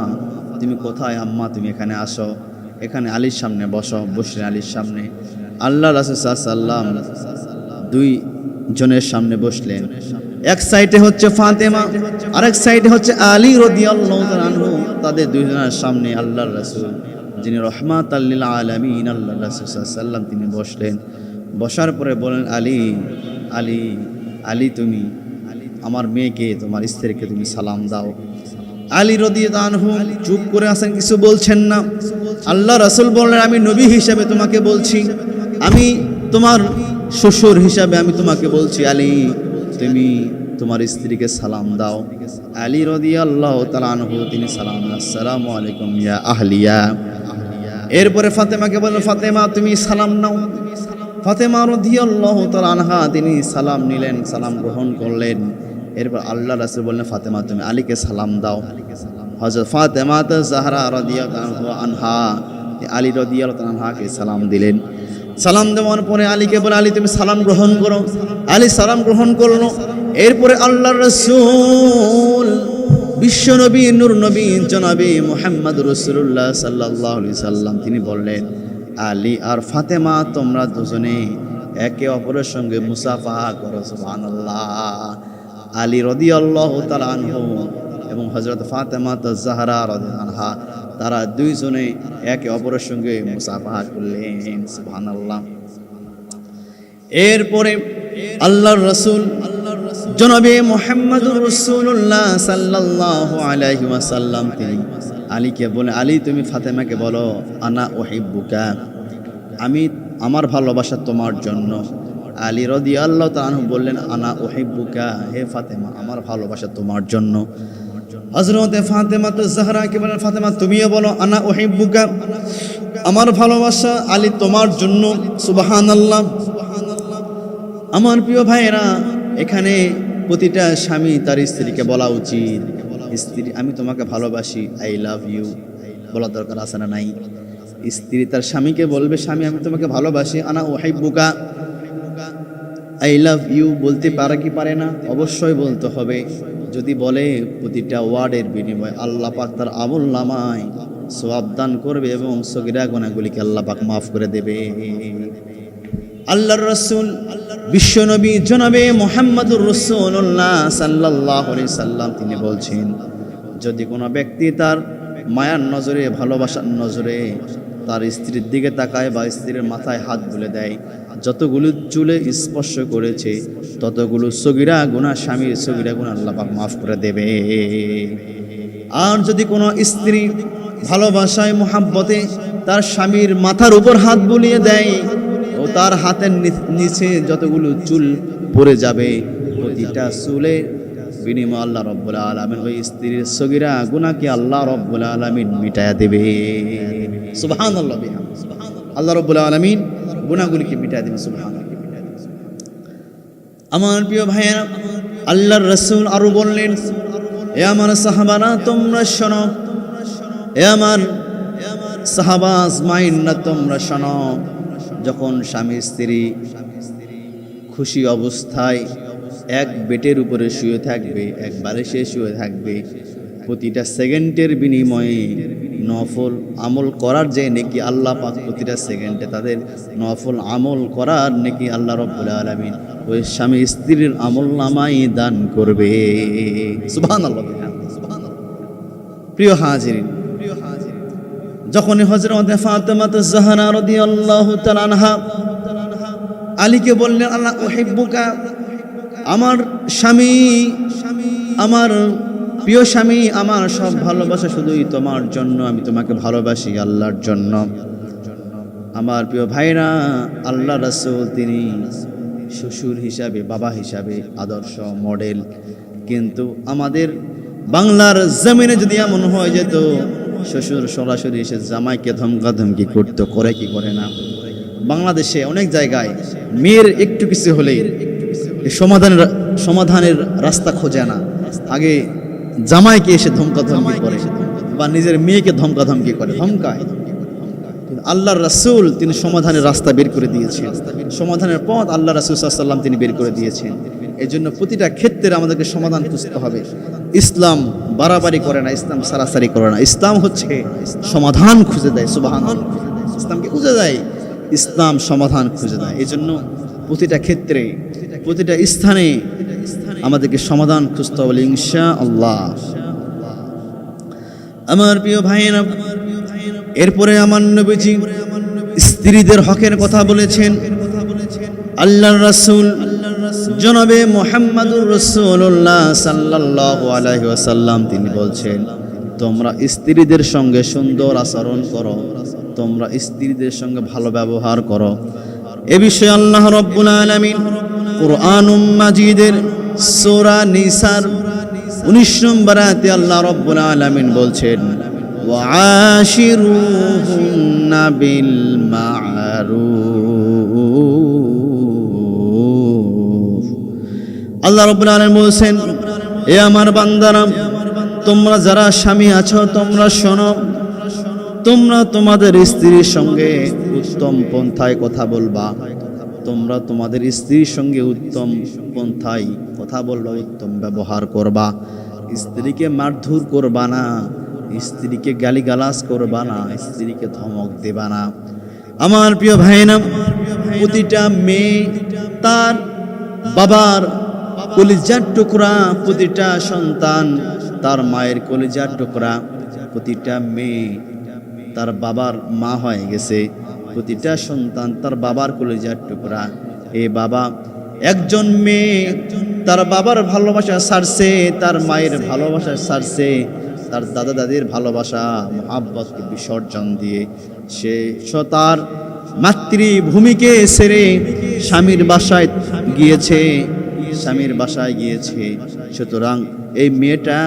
তুমি কোথায়? আম্মা তুমি এখানে আসো, এখানে আলীর সামনে বসো। বসলেন আলীর সামনে। আল্লাহ রাসূল সাল্লাল্লাহু আলাইহি ওয়াসাল্লাম দুই জনের সামনে বসলেন। এক সাইডে হচ্ছে ফাতেমা, আরেক সাইডে হচ্ছে আলী রাদিয়াল্লাহু তাআলা আনহু। তাদের দুইজনের সামনে আল্লাহর রাসূল যিনি রাহমাতাল লিল আলামিন আল্লাহর রাসূল সাল্লাল্লাহু আলাইহি ওয়াসাল্লাম তিনি বসলেন। বসার পরে বলেন, আলী আলী আলী তুমি আমার মেয়েকে, তোমার স্ত্রীকে তুমি সালাম দাও। আলী রাদিয়াল্লাহু আনহু চুপ করে আছেন, কিছু বলছেন না। আল্লাহ রাসূল বললেন, আমি নবী হিসেবে তোমাকে বলছি, আমি তোমার শ্বশুর হিসাবে আমি তোমাকে বলছি, আলী তুমি তোমার স্ত্রীকে সালাম দাও। আলী রাদিয়াল্লাহু তাআলা আনহু তিনি সালাম, আসসালামু আলাইকুম ইয়া আহলিয়া। এরপরে ফাতেমাকে বললেন, ফাতেমা তুমি সালাম নাও। ফাতেমা রাদিয়াল্লাহু তাআলা আনহা তিনি সালাম নিলেন, সালাম গ্রহণ করলেন। এরপর আল্লাহ রাসূল বললেন, ফাতেমা তুমি আলীকে সালাম দাও। হযরত ফাতেমা আয-জাহরা রাদিয়াল্লাহু আনহা আলী রাদিয়াল্লাহু তাআলা আনহাকে সালাম দিলেন। সালাম দেওয়ার পরে আলীকে বলে, আলী তুমি সালাম গ্রহণ করো। আলী সালাম গ্রহণ করলো। এরপরে আল্লাহর রাসূল বিশ্বনবী নূর নবী জনাবে মুহাম্মদ রাসূলুল্লাহ সাল্লাল্লাহু আলাইহি সাল্লাম তিনি বললেন, আলী আর ফাতেমা তোমরা দুজনে একে অপরের সঙ্গে মুসাফাহা করো। সুবহানাল্লাহ। আলী রাদিয়াল্লাহু তাআলা আনহু এবং হযরত ফাতেমা আয-জাহরা রাদিয়াল্লাহু আনহা তারা দুইজনে একে অপরের সঙ্গে মুসাফাহা করলেন। সুবহানাল্লাহ। এরপরে আল্লাহর রাসূল জনাবে মুহাম্মদুর রাসূলুল্লাহ সাল্লাল্লাহু আলাইহি ওয়াসাল্লাম তিনি আলীকে বলে, আলী তুমি ফাতেমাকে বলো, আনা উহিব্বুকা, আমি আমার ভালোবাসা তোমার জন্য। আলী রাদিয়াল্লাহু তাআলা আনহু বললেন, আনা উহিব্বুকা, হে ফাতেমা আমার ভালোবাসা তোমার জন্য। হযরত ফাতেমা আয-জাহরাকে বলেন, ফাতেমা তুমিও বলো, আনা উহিব্বুকা, আমার ভালোবাসা আলী তোমার জন্য, সুবহানাল্লাহ। আমার প্রিয় ভাইয়েরা, এখানে প্রতিটা স্বামী তার স্ত্রীকে বলা উচিত, স্ত্রী আমি তোমাকে ভালোবাসি, আই লাভ ইউ বলা দরকার আছে না নাই? স্ত্রী তার স্বামীকে বলবে, স্বামী আমি তোমাকে ভালোবাসি, আনা উহিব্বুকা, আই লাভ ইউ বলতে পারে কি পারে না? অবশ্যই বলতে হবে। যদি বলে, প্রতিটা ওয়ার্ডের বিনিময়ে আল্লাহ পাক তার আমল নামায় সওয়াব দান করবে এবং সগীরা গুনাহগুলিকে আল্লাহ পাক মাফ করে দেবে। আল্লাহর রাসূল বিশ্বনবী জনাবে মুহাম্মদুর রাসূলুল্লাহ সাল্লাল্লাহু আলাইহি সাল্লাম তিনি বলছেন, যদি কোনো ব্যক্তি তার মায়ার নজরে, ভালোবাসার নজরে তার স্ত্রীর দিকে তাকায় বা স্ত্রীর মাথায় হাত বুলে দেয়, যতগুলো চুলে স্পর্শ করেছে ততগুলো সগীরা গুনাহ, স্বামীর সগীরা গুনাহ আল্লাহ পাক মাফ করে দেবে। আর যদি কোনো স্ত্রী ভালোবাসায়, মুহাব্বতে তার স্বামীর মাথার উপর হাত বুলিয়ে দেয় ও তার হাতের নিচে যতগুলো চুল পড়ে যাবে, প্রতিটা চুলে বিনিময় আল্লাহ রব্বুল আলামিন ওই স্ত্রীর সগীরা গুনাহকে আল্লাহ রব্বুল আলামিন মিটায়া দেবে। সুবহানাল্লাহ, আল্লাহ রব্বুল আলামিন গুনাহগুলিকে মিটায়া দেবে। সুবহানাল্লাহ। আমার প্রিয় ভাইয়েরা, আল্লাহর রাসূল আরো বললেন, এ আমার সাহাবারা তোমরা শোনো, এ আমার সাহাবা আজমাইনরা তোমরা শোনো, যখন স্বামী স্ত্রী খুশি অবস্থায় এক বেটের উপরে শুয়ে থাকবে, এক বালিশে শুয়ে থাকবে, প্রতিটা সেকেন্ডের বিনিময়ে নফল আমল করার যে নেকি আল্লাহ পাক প্রতিটা সেকেন্ডে তাদের নফল আমল করার নেকি আল্লাহ রব্বুল আলামিন ওই স্বামী স্ত্রীর আমল নামাই দান করবে। সুবহানাল্লাহ। প্রিয় হাজিরিন, যখন হযরত ফাতেমা যাহরা রাদিয়াল্লাহু তাআলা আনহা আলীকে বললেন, আল্লাহ উহিব্বুকা, আমার স্বামী, আমার প্রিয় স্বামী, আমার সব ভালোবাসা শুধুই তোমার জন্য, আমি তোমাকে ভালোবাসি আল্লাহর জন্য। আমার প্রিয় ভাইরা, আল্লাহ রাসূল তিনি শ্বশুর হিসাবে, বাবা হিসাবে আদর্শ মডেল, কিন্তু আমাদের বাংলার জমিনে যদি এমন হয় যেত শ্বশুর সরাসরি এসে জামাইকে ধমকাধমকি করতো, করে কি করে না? বাংলাদেশে অনেক জায়গায় মেয়ের একটু কিছু হলেই সমাধানের রাস্তা খোঁজে না, আগে জামাইকে এসে ধমকাধমকি করে বা নিজের মেয়েকে ধমকাধমকি করে, ধমকায়। আল্লাহর রাসূল তিনি সমাধানের রাস্তা বের করে দিয়েছেন, সমাধানের পথ আল্লাহ রাসূল সাল্লাল্লাহু আলাইহি ওয়াসাল্লাম তিনি বের করে দিয়েছেন। এই জন্য প্রতিটা ক্ষেত্রে আমাদেরকে সমাধান খুঁজতে হবে। ইসলাম বাড়াবাড়ি করে না, ইসলাম সারাসারি করে না, ইসলাম হচ্ছে সমাধান খুঁজে দেয়। সুবহানাল্লাহ। ইসলামকে খুঁজে দেয়, ইসলাম সমাধান খুঁজে দেয়। এই জন্য প্রতিটা ক্ষেত্রে, প্রতিটা স্থানে আমাদেরকে সমাধান খুঁজতে হবে ইনশাআল্লাহ। আমার প্রিয় ভাইয়েরা, এরপরে আমার নবীজি স্ত্রীদের হকের কথা বলেছেন। আল্লাহর রাসূল জনাবে মুহাম্মদুর রাসূলুল্লাহ সাল্লাল্লাহু আলাইহি ওয়াসাল্লাম তিনি বলছেন, তোমরা স্ত্রীদের সঙ্গে সুন্দর আচরণ করো, তোমরা স্ত্রীদের সঙ্গে ভালো ব্যবহার করো। এ বিষয়ে আল্লাহ রাব্বুল আলামিন কুরআনুম মাজিদের সূরা নিসার 19 নম্বর আয়াতে আল্লাহ রাব্বুল আলামিন বলছেন, ওয়াশিরুহুন্না বিল মা'রুফ। আল্লাহ রাব্বুল আলামিন বলছেন, এ আমার বান্দারা, তোমরা যারা স্বামী আছো তোমরা শোনো, তোমরা তোমাদের স্ত্রীর সঙ্গে উত্তম পন্থায় কথা বলবা, তোমরা তোমাদের স্ত্রীর সঙ্গে উত্তম পন্থায় কথা বলবা, উত্তম ব্যবহার করবা, স্ত্রীকে মারধর করবা না, স্ত্রীকে গালিগালাজ করবা না, স্ত্রীকে ধমক দেবা না। আমার প্রিয় ভাইরা, প্রতিটা মেয়ে তার বাবার কলিজার টুকরা, প্রতিটা সন্তান তার মায়ের কলিজার টুকরা, প্রতিটা মেয়ে তার বাবার মা হয়ে গেছে, প্রতিটা সন্তান তার বাবার কলিজার টুকরা। এ বাবা, একজন মেয়ে তার বাবার ভালোবাসা ছাড়ছে, তার মায়ের ভালোবাসা ছাড়ছে, তার দাদা দাদির ভালোবাসা মহাব্বতকে বিসর্জন দিয়ে সে তার মাতৃভূমিকে ছেড়ে স্বামীর বাসায় গিয়েছে, স্বামীর বাসায় গিয়েছে। সুতরাং এই মেয়েটা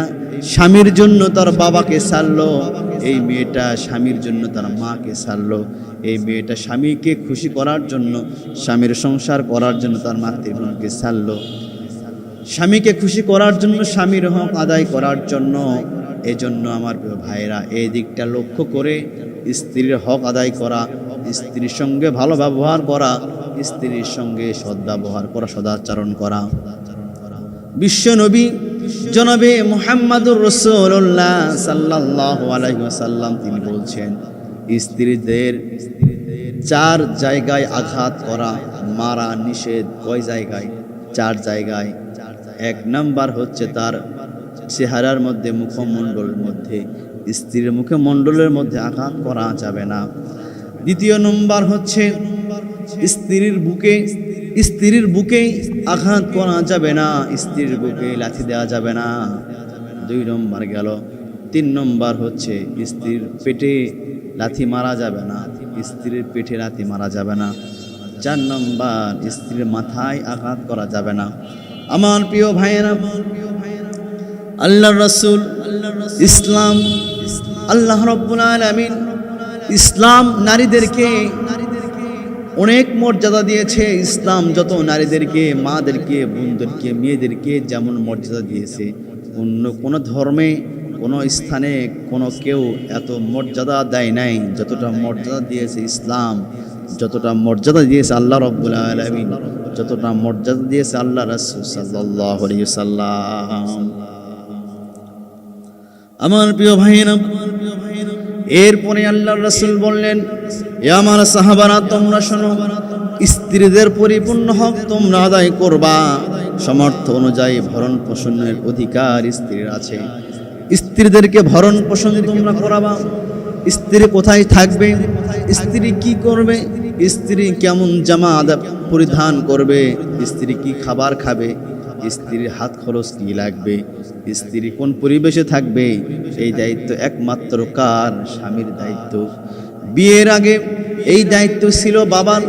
স্বামীর জন্য তার বাবাকে ছাড়লো, এই মেয়েটা স্বামীর জন্য তার মাকে ছাড়লো, এই মেয়েটা স্বামীকে খুশি করার জন্য, স্বামীর সংসার করার জন্য তার মাতৃভূমিকে ছাড়লো, স্বামীকে খুশি করার জন্য, স্বামীর হক আদায় করার জন্য। এই জন্য আমার প্রিয় ভাইরা, এই দিকটা লক্ষ্য করে স্ত্রীর হক আদায় করা, স্ত্রীর সঙ্গে ভালো ব্যবহার করা, স্ত্রীর সঙ্গে সদ্ব্যবহার করা, সদাচরণ করা। বিশ্বনবী জনাবে মুহাম্মদুর রাসূলুল্লাহ সাল্লাল্লাহু আলাইহি ওয়াসাল্লাম তিনি বলছেন, স্ত্রীদের 4 জায়গায় আঘাত করা, মারা নিষেধ। কয় জায়গায়? 4 জায়গায়। 1 নাম্বার হচ্ছে তার চেহারার মধ্যে, মুখমণ্ডলের মধ্যে, স্ত্রীর মুখমণ্ডলের মধ্যে আঘাত করা যাবে না। 2 নম্বর হচ্ছে স্ত্রীর বুকে আঘাত করা যাবে না, স্ত্রীর বুকে লাথি দেওয়া যাবে না। 2 নম্বর গেল। 3 নম্বর হচ্ছে স্ত্রীর পেটে লাথি মারা যাবে না, স্ত্রীর পেটে লাথি মারা যাবে না। 4 নম্বর স্ত্রীর মাথায় আঘাত করা যাবে না। আমার প্রিয় ভাইয়েরা, আল্লাহর রাসূল ইসলাম, আল্লাহ রাব্বুল আলামিন ইসলাম নারীদেরকে অনেক মর্যাদা দিয়েছে। ইসলাম যত নারীদেরকে, মাদেরকে, বোনদেরকে, মেয়েদেরকে যেমন মর্যাদা দিয়েছে, অন্য কোনো ধর্মে, কোনো স্থানে কোনো কেউ এত মর্যাদা দেয় নাই যতটা মর্যাদা দিয়েছে ইসলাম, যতটা মর্যাদা দিয়েছে আল্লাহ রাব্বুল আলামিন, যতটা মর্যাদা দিয়েছে আল্লাহ রাসূল সাল্লাল্লাহু আলাইহি ওয়াসাল্লাম। আমার প্রিয় ভাইরা, এরপরে আল্লাহর রাসূল বললেন, এ আমার সাহাবারা তোমরা শোনো, স্ত্রীদের পরিপূর্ণ হক তোমরা আদায় করবা। সামর্থ্য অনুযায়ী ভরণ পোষণের অধিকার স্ত্রীর আছে। স্ত্রীদেরকে ভরণ পোষণ তোমরা করাবা। স্ত্রী কোথায় থাকবে, স্ত্রী কি করবে, স্ত্রী কেমন জামা পরিধান করবে, স্ত্রী কি খাবার খাবে, স্ত্রীর হাত খরচ কি লাগবে, স্ত্রী কোন পরিবেশে থাকবে, এই দায়িত্ব একমাত্র কার? স্বামীর দায়িত্ব। বিয়ের আগে এই দায়িত্ব ছিল বাবার।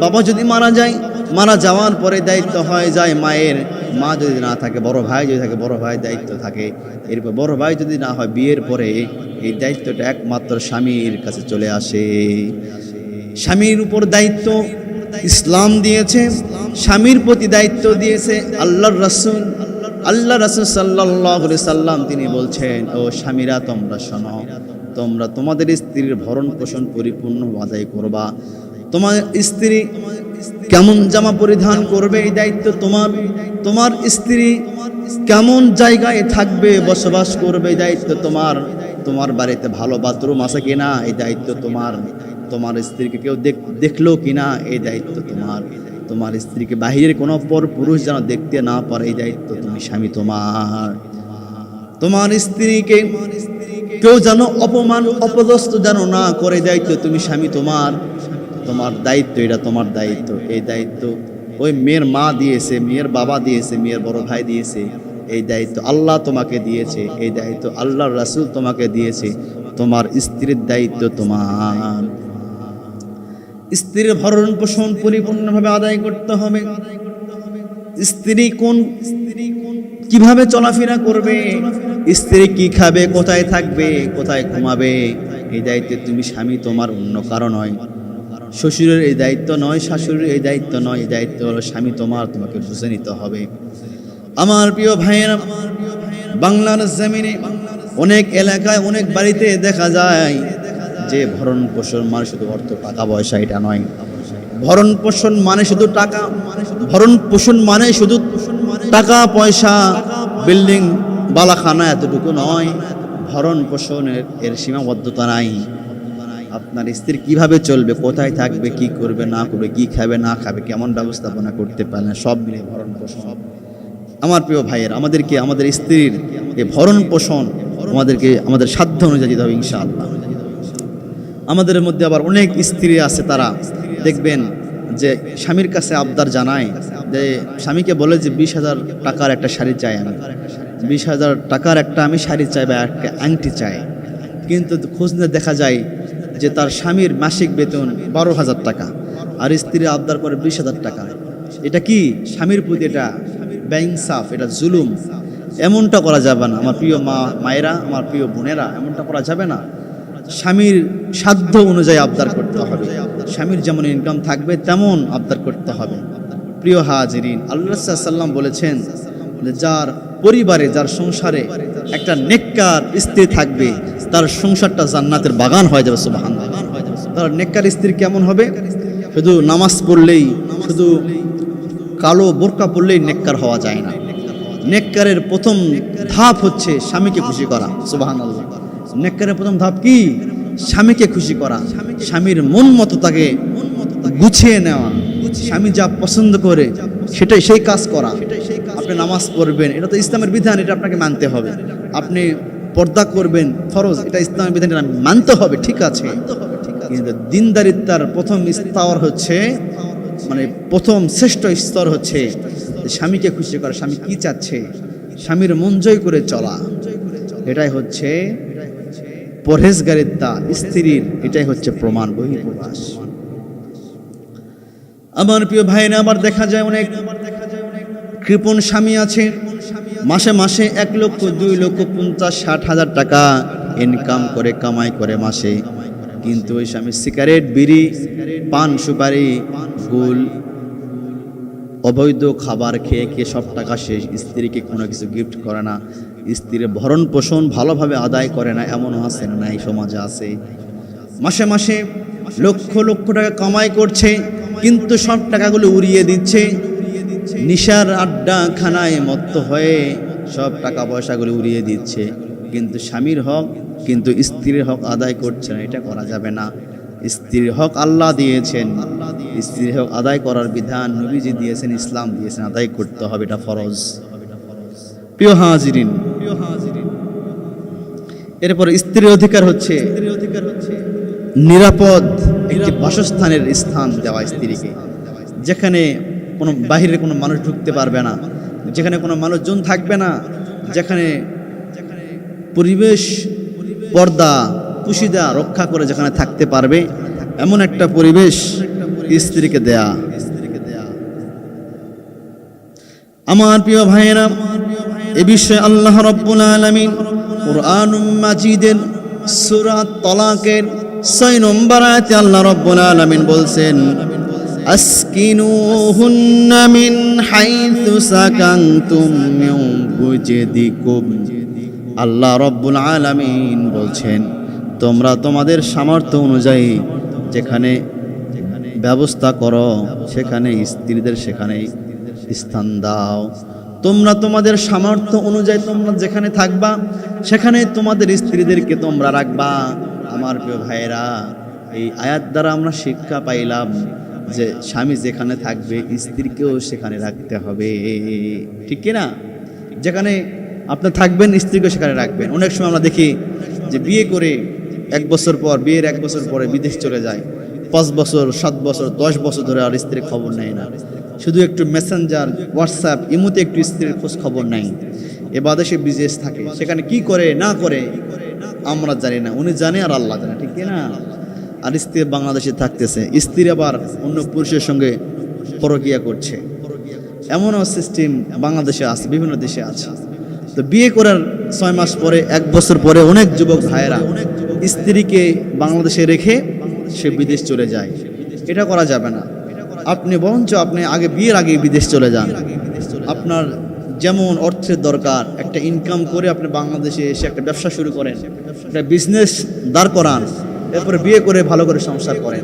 বাবা যদি মারা যায়, মারা যাওয়ার পরে দায়িত্ব হয়ে যায় মায়ের। মা যদি না থাকে, বড় ভাই যদি থাকে, বড় ভাই দায়িত্ব থাকে। এরপর বড় ভাই যদি না হয়, বিয়ের পরে এই দায়িত্বটা একমাত্র স্বামীর কাছে চলে আসে। স্বামীর উপর দায়িত্ব ইসলাম দিয়েছে, স্বামীর প্রতি দায়িত্ব দিয়েছে আল্লাহর রাসূল। আল্লাহ রাসূল সাল্লাল্লাহু আলাইহি সাল্লাম তিনি বলছেন, ও স্বামীরা তোমরা শোনো, তোমরা তোমাদের স্ত্রীর ভরণ পোষণ পরিপূর্ণ আদায় করবা। তোমার স্ত্রী কেমন জামা পরিধান করবে এই দায়িত্ব তোমার। তোমার স্ত্রী কেমন জায়গায় থাকবে, বসবাস করবে এই দায়িত্ব তোমার। তোমার বাড়িতে ভালো বাথরুম আছে কিনা এই দায়িত্ব তোমার। তোমার স্ত্রীকে কেউ দেখলো কিনা এই দায়িত্ব তোমার। তোমার স্ত্রীকে বাহিরের কোনো পর পুরুষ যেন দেখতে না পারে এই দায়িত্ব তুমি স্বামী তোমার। তোমার স্ত্রীকে কেউ যেন অপমান অপদস্থ যেন না করে দায়িত্ব তুমি স্বামী তোমার। তোমার দায়িত্ব, এটা তোমার দায়িত্ব। এই দায়িত্ব ওই মেয়ের মা দিয়েছে, মেয়ের বাবা দিয়েছে, মেয়ের বড় ভাই দিয়েছে। এই দায়িত্ব আল্লাহ তোমাকে দিয়েছে, এই দায়িত্ব আল্লাহর রাসূল তোমাকে দিয়েছে। তোমার স্ত্রীর দায়িত্ব তোমার। স্ত্রীর ভরণ পোষণ পরিপূর্ণভাবে আদায় করতে হবে। স্ত্রী কিভাবে চলাফেরা করবে, স্ত্রী কি খাবে, কোথায় থাকবে, কোথায় ঘুমাবে, এই দায়িত্ব তুমি স্বামী তোমার, অন্য কারো নয়। শ্বশুরের এই দায়িত্ব নয়, শাশুড়ির এই দায়িত্ব নয়, এই দায়িত্ব হলো স্বামী তোমার, তোমাকে বুঝে নিতে হবে। আমার প্রিয় ভাইয়েরা, বাংলার জমিনে অনেক এলাকায়, অনেক বাড়িতে দেখা যায় যে ভরণ পোষণ মানে শুধু অর্থ, টাকা পয়সা, এটা নয়। ভরণ পোষণ মানে শুধু টাকা, ভরণ পোষণ মানে শুধু টাকা পয়সা, বিল্ডিং, বালাখানা, এতটুকু নয়। ভরণ পোষণের এর সীমাবদ্ধতা নাই। আপনার স্ত্রী কিভাবে চলবে, কোথায় থাকবে, কি করবে না করবে, কি খাবে না খাবে, কেমন ব্যবস্থাপনা করতে পারেন, সব মিলে ভরণ পোষণ। আমার প্রিয় ভাইয়ের, আমাদেরকে আমাদের স্ত্রীর এই ভরণ পোষণ আমাদের সাধ্য অনুযায়ী দিতে হবে ইনশাআল্লাহ। আমাদের মধ্যে আবার অনেক স্ত্রী আছে, তারা দেখবেন যে স্বামীর কাছে আবদার জানায়, যে স্বামীকে বলে যে 20,000 টাকার একটা শাড়ি চাই, আমি 20,000 টাকার একটা আমি শাড়ি চাই বা একটা আংটি চাই। কিন্তু খোঁজ নিয়ে দেখা যায় যে তার স্বামীর মাসিক বেতন 12,000 টাকা, আর স্ত্রী আবদার করে 20,000 টাকা। এটা কি স্বামীর প্রতি? এটা বেইনসাফ, এটা জুলুম। এমনটা করা যাবে না আমার প্রিয় মায়েরা, আমার প্রিয় বোনেরা, এমনটা করা যাবে না। স্বামীর সাধ্য অনুযায়ী আবদার করতে হবে, স্বামীর যেমন ইনকাম থাকবে তেমন আবদার করতে হবে। প্রিয় হাজিরিন, আল্লাহ রাসূল সাল্লাল্লাহু আলাইহি ওয়াসাল্লাম বলেছেন যে যার পরিবারে, যার সংসারে একটা নেককার স্ত্রী থাকবে তার সংসারটা জান্নাতের বাগান হয়ে যাবে। সুবহানাল্লাহ। তার নেককার স্ত্রী কেমন হবে? শুধু নামাজ পড়লেই, শুধু কালো বোরকা পড়লেই নেককার হওয়া যায় না। নেককারের প্রথম ধাপ হচ্ছে স্বামীকে খুশি করা। সুবহানাল্লাহ। নেককারের প্রথম ধাপ কি? স্বামীকে খুশি করা, স্বামীর মন মতো তাকে গুছিয়ে নেওয়া, স্বামী যা পছন্দ করে সেটাই সেই কাজ করা। আপনি নামাজ পড়বেন, এটা তো ইসলামের বিধান, এটা আপনাকে মানতে হবে। আপনি পর্দা করবেন, ফরজ, এটা ইসলামের বিধান, এটা মানতে হবে, ঠিক আছে। কিন্তু দিনদারিত্বার প্রথম স্তর হচ্ছে, মানে প্রথম শ্রেষ্ঠ স্তর হচ্ছে স্বামীকে খুশি করা, স্বামী কি চাচ্ছে স্বামীর মন জয় করে চলা। এটাই হচ্ছে পরহেজগারিতা স্ত্রীর, এটাই হচ্ছে প্রমাণ, বহিঃপ্রকাশ। আমার প্রিয় ভাইরা, আবার দেখা যায় অনেক কৃপণ স্বামী আছে, মাসে মাসে 1 লক্ষ 2 লক্ষ 50-60 হাজার টাকা ইনকাম করে, কামাই করে মাসে, কিন্তু ওই স্বামী সিগারেট, বিড়ি, পান, সুপারি, গুল, অবৈধ খাবার খেয়ে খেয়ে সব টাকা শেষ। স্ত্রীকে কোনো কিছু গিফট করে না, স্ত্রীর ভরণ পোষণ ভালোভাবে আদায় করে না, এমনও আছে না? এই সমাজে আছে। মাসে মাসে লক্ষ লক্ষ টাকা কামাই করছে, কিন্তু সব টাকাগুলো উড়িয়ে দিচ্ছে, নিশার আড্ডা খানায় মত্ত হয়ে সব টাকা পয়সাগুলো উড়িয়ে দিচ্ছে, কিন্তু স্বামীর হক, কিন্তু স্ত্রীর হক আদায় করছে না। এটা করা যাবে না। স্ত্রীর হক আল্লাহ দিয়েছেন, স্ত্রীর হক আদায় করার বিধান নবীজি দিয়েছেন, ইসলাম দিয়েছেন, আদায় করতে হবে, এটা ফরজ। প্রিয় হাজিরিন, এরপর স্ত্রীর অধিকার হচ্ছে নিরাপদ একটি বাসস্থানের স্থান দেওয়া স্ত্রীকে, যেখানে কোনো বাহিরের কোনো মানুষ ঢুকতে পারবে না, যেখানে কোনো মানুষজন থাকবে না, যেখানে পরিবেশ পর্দা পুশিদা রক্ষা করে যেখানে থাকতে পারবে, এমন একটা পরিবেশ স্ত্রীকে দেয়া। আমার প্রিয় ভাইয়েরা, এ বিষয়ে আল্লাহ রাব্বুল আলামিন কুরআনুল মাজিদের সূরা তালাকের 6 নম্বর আয়াতে আল্লাহ রাব্বুল আলামিন বলছেন, আসকিনুহুন্না মিন হাইথু সাকানতুম মিন বুজদিকুম। আল্লাহ রাব্বুল আলামিন বলছেন, তোমরা তোমাদের সামর্থ্য অনুযায়ী যেখানে ব্যবস্থা করো সেখানে স্ত্রীদের সেখানে স্থান দাও। তোমরা তোমাদের সামর্থ্য অনুযায়ী তোমরা যেখানে থাকবা সেখানে তোমাদের স্ত্রীদেরকে তোমরা রাখবা। আমার প্রিয় ভাইয়েরা, এই আয়াত দ্বারা আমরা শিক্ষা পাইলাম যে স্বামী যেখানে থাকবে স্ত্রীকেও সেখানে রাখতে হবে, ঠিক কিনা? যেখানে আপনি থাকবেন স্ত্রীকেও সেখানে রাখবেন। অনেক সময় আমরা দেখি যে বিয়ে করে 1 বছর পর, বিয়ের 1 বছর পরে বিদেশ চলে যায়, 5 বছর 7 বছর 10 বছর ধরে আর স্ত্রীর খবর নেয় না, শুধু একটু মেসেঞ্জার, হোয়াটসঅ্যাপ, ইমোতে একটু স্ত্রীর খোঁজ খবর নেই। এবারে সে বিদেশ থাকে, সেখানে কি করে না করে আমরা জানি না, উনি জানে আর আল্লাহ জানে, ঠিক কিনা? আর স্ত্রী বাংলাদেশে থাকতেছে, স্ত্রী আবার অন্য পুরুষের সঙ্গে পরকীয়া করছে, এমনও সিস্টেম বাংলাদেশে আছে, বিভিন্ন দেশে আছে। তো বিয়ে করার 6 মাস পরে, 1 বছর পরে অনেক যুবক ভাইয়েরা স্ত্রীকে বাংলাদেশে রেখে সে বিদেশ চলে যায়। এটা করা যাবে না। আপনি বরঞ্চ আপনি আগে, বিয়ের আগে বিদেশ চলে যান। আপনার যেমন অর্থের দরকার, একটা ইনকাম করে আপনি বাংলাদেশে এসে একটা ব্যবসা শুরু করেন, একটা বিজনেস দাঁড় করান, এরপরে বিয়ে করে ভালো করে সংসার করেন।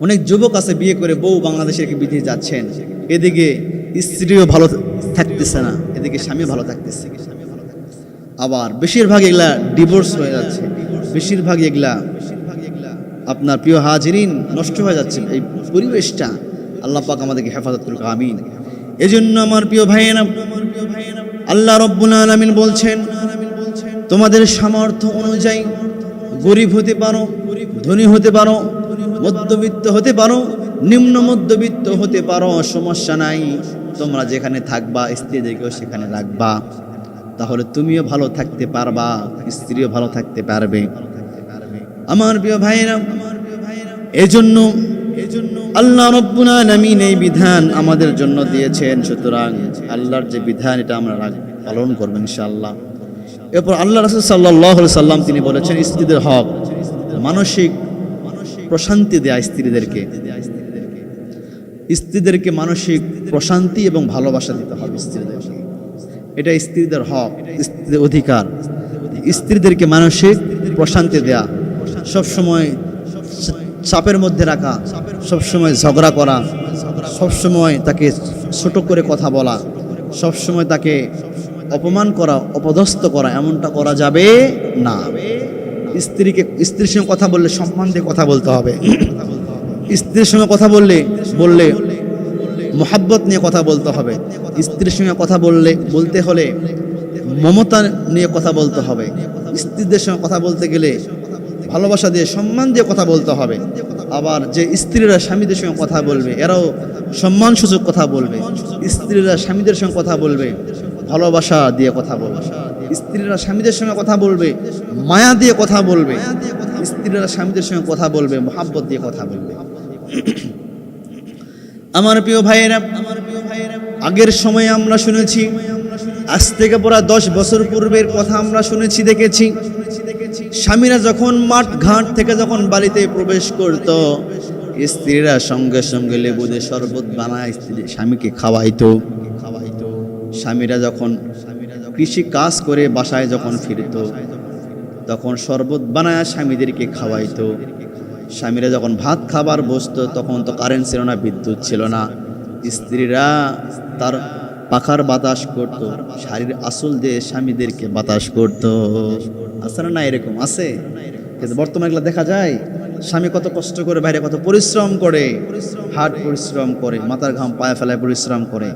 অনেক যুবক আছে বিয়ে করে বউ বাংলাদেশে বিদেশ যাচ্ছেন, এদিকে স্ত্রীও ভালো থাকতেছে না, এদিকে স্বামী ভালো থাকতেছে। আবার বেশিরভাগ এগুলা ডিভোর্স হয়ে যাচ্ছে, বেশিরভাগ এগুলা আপনার প্রিয় হাজিরিন নষ্ট হয়ে যাচ্ছে এই পরিবেশটা। আল্লাহ পাক আমাদেরকে হেফাজত করুক, আমিন। এজন্য আমার প্রিয় ভাইয়েরা, আল্লাহ রাব্বুল আলামিন বলছেন, তোমাদের সামর্থ্য অনুযায়ী গরিব হতে পারো, ধনী হতে পারো, মধ্যবিত্ত হতে পারো, নিম্ন মধ্যবিত্ত হতে পারো, সমস্যা নাই। তোমরা যেখানে থাকবা স্ত্রীদেরকেও সেখানে রাখবা, তাহলে তুমিও ভালো থাকতে পারবা, স্ত্রীও ভালো থাকতে পারবে। আমার প্রিয় ভাইয়েরা, এজন্য আল্লাহ রাব্বুল আলামিন এই বিধান আমাদের জন্য দিয়েছেন, সুতরাং আল্লাহর যে বিধান এটা আমরা পালন করব ইনশাআল্লাহ। এরপর আল্লাহ রাসূল সাল্লাল্লাহু আলাইহি সাল্লাম তিনি বলেছেন, স্ত্রীদের হক মানসিক প্রশান্তি দেয়া, স্ত্রীদেরকে মানসিক প্রশান্তি এবং ভালোবাসা দিতে হবে স্ত্রীদেরকে। এটা স্ত্রীদের হক, স্ত্রীদের অধিকার। স্ত্রীদেরকে মানসিক প্রশান্তি দেয়া, সবসময় চাপের মধ্যে রাখা, সবসময় ঝগড়া করা, সবসময় তাকে ছোট করে কথা বলা, সবসময় তাকে অপমান করা, অপদস্থ করা, এমনটা করা যাবে না। স্ত্রীর সঙ্গে কথা বললে সম্মান দিয়ে কথা বলতে হবে। স্ত্রীর সঙ্গে কথা বললে মোহাব্বত নিয়ে কথা বলতে হবে। স্ত্রীর সঙ্গে কথা বলতে হলে মমতা নিয়ে কথা বলতে হবে। স্ত্রীদের সঙ্গে কথা বলতে গেলে ভালোবাসা দিয়ে, সম্মান দিয়ে কথা বলতে হবে। আবার যে স্ত্রীরা স্বামীদের সঙ্গে কথা বলবে, এরাও সম্মানসূচক কথা বলবে। স্ত্রীরা স্বামীদের সঙ্গে কথা বলবে ভালোবাসা দিয়ে কথা বলবে। স্ত্রীরা স্বামীদের সঙ্গে কথা বলবে মায়া দিয়ে কথা বলবে। স্ত্রীরা স্বামীদের সঙ্গে কথা বলবে মোহাব্বত দিয়ে কথা বলবে। আমার প্রিয় ভাইয়েরা, আগের সময়ে আমরা শুনেছি, আজ থেকে প্রায় 10 বছর পূর্বের কথা আমরা শুনেছি, দেখেছি। স্বামীরা যখন মাঠ ঘাট থেকে যখন বাড়িতে প্রবেশ করত, স্ত্রীরা সঙ্গে সঙ্গে লেবু দিয়ে শরবত বানায় স্বামীকে খাওয়াইতো। স্বামীরা যখন কৃষি কাজ করে বাসায় যখন ফিরত, তখন শরবত বানায় স্বামীদেরকে খাওয়াইতো। স্বামীরা যখন ভাত খাবার বসতো, তখন তো কারেন্ট ছিল না, বিদ্যুৎ ছিল না। স্ত্রীরা তার পাখার বাতাস করত, শাড়ির আঁচল দিয়ে স্বামীদেরকে বাতাস করত। আছে না? এরকম আছে, কিন্তু বর্তমানে এগুলো দেখা যায়। স্বামী কত কষ্ট করে বাইরে, কত পরিশ্রম করে, হাট পরিশ্রম করে, মাথার ঘাম পায়ে ফেলায় পরিশ্রম করে।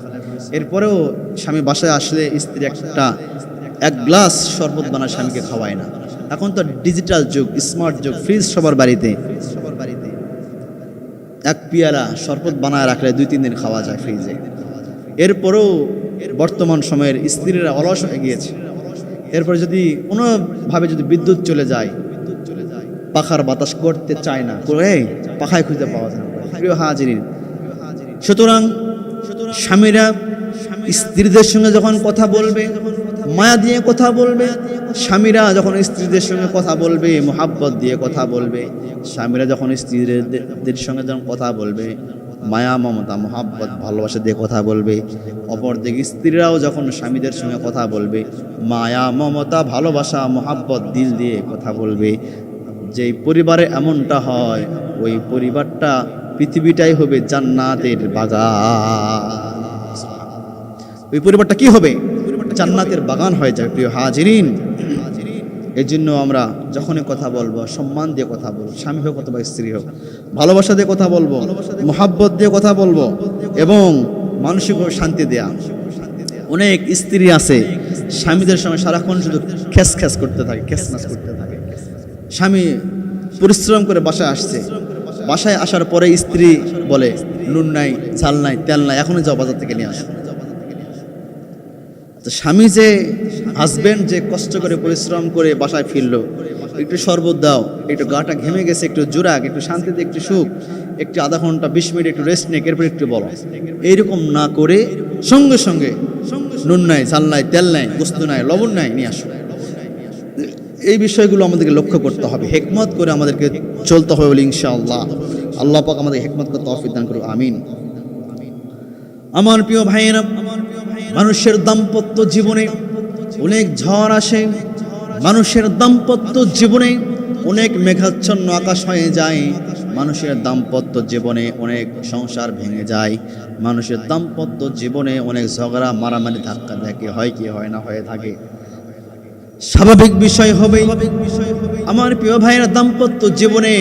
এরপরেও স্বামী বাসায় আসলে স্ত্রী এক গ্লাস শরবত বানায় স্বামীকে খাওয়ায় না। এখন তো ডিজিটাল যুগ, স্মার্ট যুগ, ফ্রিজ সবার বাড়িতে। এক পেয়ালা শরবত বানায় রাখলে 2-3 দিন খাওয়া যায় ফ্রিজে। এরপরেও বর্তমান সময়ের স্ত্রীরা অলস হয়ে গিয়েছে। এরপরে যদি কোনোভাবে যদি বিদ্যুৎ চলে যায়, পাখার বাতাস করতে চায় না, পাখায় খুঁজে পাওয়া যায় না। প্রিয় হাজিরিন, সুতরাং স্বামীরা স্ত্রীদের সঙ্গে যখন কথা বলবে মায়া দিয়ে কথা বলবে, স্বামীরা যখন স্ত্রীদের সঙ্গে কথা বলবে মোহাব্বত দিয়ে কথা বলবে, স্বামীরা যখন স্ত্রীদের সঙ্গে যখন কথা বলবে মায়া মমতা মোহাব্বত ভালোবাসা দিয়ে কথা বলবে, অপরদিকে স্ত্রীরাও যখন স্বামীদের সঙ্গে কথা বলবে মায়া মমতা ভালোবাসা মোহাব্বত দিল দিয়ে কথা বলবে, যেই পরিবারে এমনটা হয় ওই পরিবারটা, পৃথিবীটাই হবে জান্নাতের বাগান। ওই পরিবারটা কি হবে? জান্নাতের বাগান হয়ে যাবে। প্রিয় হাজিরিন, এই জন্য আমরা যখনই কথা বলবো সম্মান দিয়ে কথা বলবো, স্বামী হোক অথবা স্ত্রী হোক, ভালোবাসা দিয়ে কথা বলবো, মোহাব্বত দিয়ে কথা বলবো এবং মানসিক শান্তি দেয়া। অনেক স্ত্রী আছে স্বামীদের সঙ্গে সারাক্ষণ শুধু খ্যাস করতে থাকে, খ্যাস করতে থাকে। স্বামী পরিশ্রম করে বাসায় আসছে, বাসায় আসার পরে স্ত্রী বলে নুন নাই, ঝাল নাই, তেল নাই, এখনই যাও বাজার থেকে নিয়ে আসো। স্বামী যে হাজবেন্ড যে কষ্ট করে পরিশ্রম করে বাসায় ফিরলো, একটু শরবত দাও, একটু গাটা ঘেমে গেছে, একটু জোরাক, একটু শান্তিতে, একটু সুখ, একটু আধা ঘন্টা 20 মিনিট একটু রেস্ট নেই, এরপর একটু বলো। এইরকম না করে সঙ্গে সঙ্গে নুন নাই, ঝাল নাই, তেল নাই, গোস্ত নাই, লবণ নাই, নিয়ে আসো। এই বিষয়গুলো আমাদেরকে লক্ষ্য করতে হবে, হিকমত করে আমাদেরকে চলতে হবে বলে ইনশাআল্লাহ। আল্লাহ পাক আমাদের হিকমত করতে তৌফিক দান করুন, আমিন। আমার প্রিয় ভাইয়েরা, মানুষের দাম্পত্য জীবনে অনেক ঝড় আসে, মানুষের দাম্পত্য জীবনে অনেক মেঘাচ্ছন্ন আকাশ হয়ে যায়, মানুষের দাম্পত্য জীবনে অনেক সংসার ভেঙে যায়, মানুষের দাম্পত্য জীবনে অনেক ঝগড়া মারামারি ধাক্কা ধাক্কি হয় কি হয় না হয়ে থাকে, স্বাভাবিক বিষয় হবে। আমার প্রিয় ভাইয়েরা, দাম্পত্য জীবনে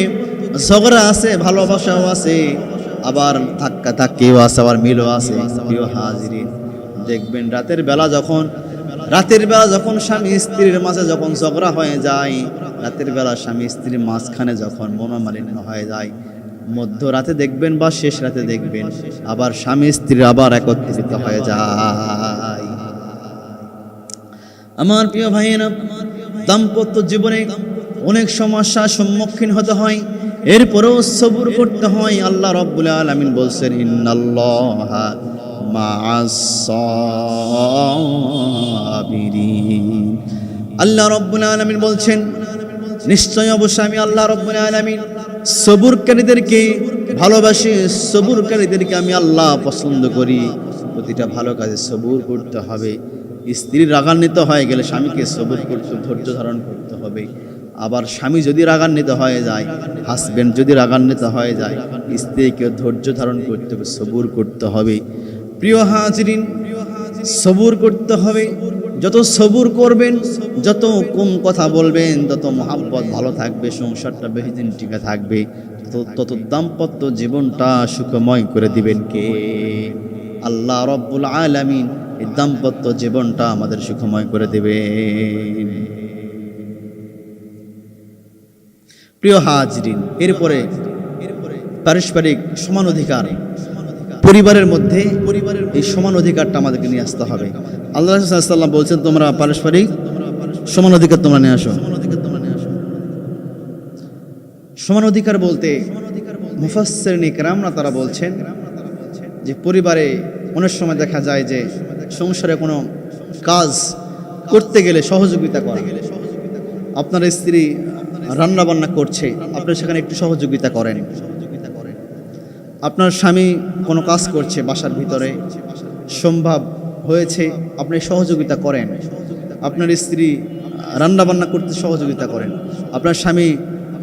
ঝগড়া আছে, ভালোবাসাও আছে, আবার ধাক্কা ধাক্কিও আছে, আবার মিলও আছে। প্রিয় হাজিরিন, দেখবেন রাতের বেলা যখন স্বামী স্ত্রীর মাঝে যখন ঝগড়া হয়ে যায়, রাতের বেলা স্বামী স্ত্রীর মাঝখানে যখন মনোমালিন্য হয়ে যায়, মধ্যরাতে দেখবেন বা শেষ রাতে দেখবেন আবার স্বামী স্ত্রী আবার একত্রিত হয়ে যায়। আমার প্রিয় ভাইয়েরা, দাম্পত্য জীবনে অনেক সমস্যার সম্মুখীন হতে হয়, এরপরেও সবুর করতে হয়। আল্লাহ রাব্বুল আলামিন বলছেন ইন্নাল্লাহা মাআস সাবিরিন। আল্লাহ রাব্বুল আলামিন বলছেন নিশ্চয় অবশ্যই আমি আল্লাহ রাব্বুল আলামিন সবুরকারীদেরকে ভালোবাসি, সবুরকারীদেরকে আমি আল্লাহ পছন্দ করি। প্রতিটা ভালো কাজে সবুর করতে হবে। স্ত্রী রাগান্বিত হয়ে গেলে স্বামীকে সবুর করতে, ধৈর্য ধারণ করতে হবে। আবার স্বামী যদি রাগান্বিত হয়ে যায়, হাজবেন্ড যদি রাগান্বিত হয়ে যায়, স্ত্রীকে ধৈর্য ধারণ করতে হবে, সবুর করতে হবে। প্রিয় হাজিরিন, সবুর করতে হবে। যত সবুর করবেন, যত কম কথা বলবেন, তত মহাব্বত ভালো থাকবে, সংসারটা বেশি দিন টিকে থাকবে, তত দাম্পত্য জীবনটা সুখময় করে দিবেন কে? আল্লাহ রাব্বুল আলামিন এই দাম্পত্য জীবনটা আমাদের সুখময় করে দেবেন। প্রিয় হাজিরিন, এরপরে পারস্পরিক সমান অধিকার, পরিবারের মধ্যে এই সমান অধিকারটা আমাদেরকে নিয়ে আসতে হবে। আল্লাহ রাসূল সাল্লাল্লাহু আলাইহি ওয়াসাল্লাম বলছেন তোমরা পারস্পরিক সমান অধিকার তোমরা নিয়ে আসো। সমান অধিকার বলতে মুফাসসিরিন ইকরামরা তারা বলছেন যে পরিবারে অনেক সময় দেখা যায় যে সংসারে কোনো কাজ করতে গেলে সহযোগিতা করা। আপনার স্ত্রী রান্না বান্না করছে, আপনি সেখানে একটু সহযোগিতা করেন। আপনার স্বামী কোনো কাজ করছে বাসার ভিতরে, সম্ভব হয়েছে আপনি সহযোগিতা করেন। আপনার স্ত্রী রান্না বান্না করতে সহযোগিতা করেন। আপনার স্বামী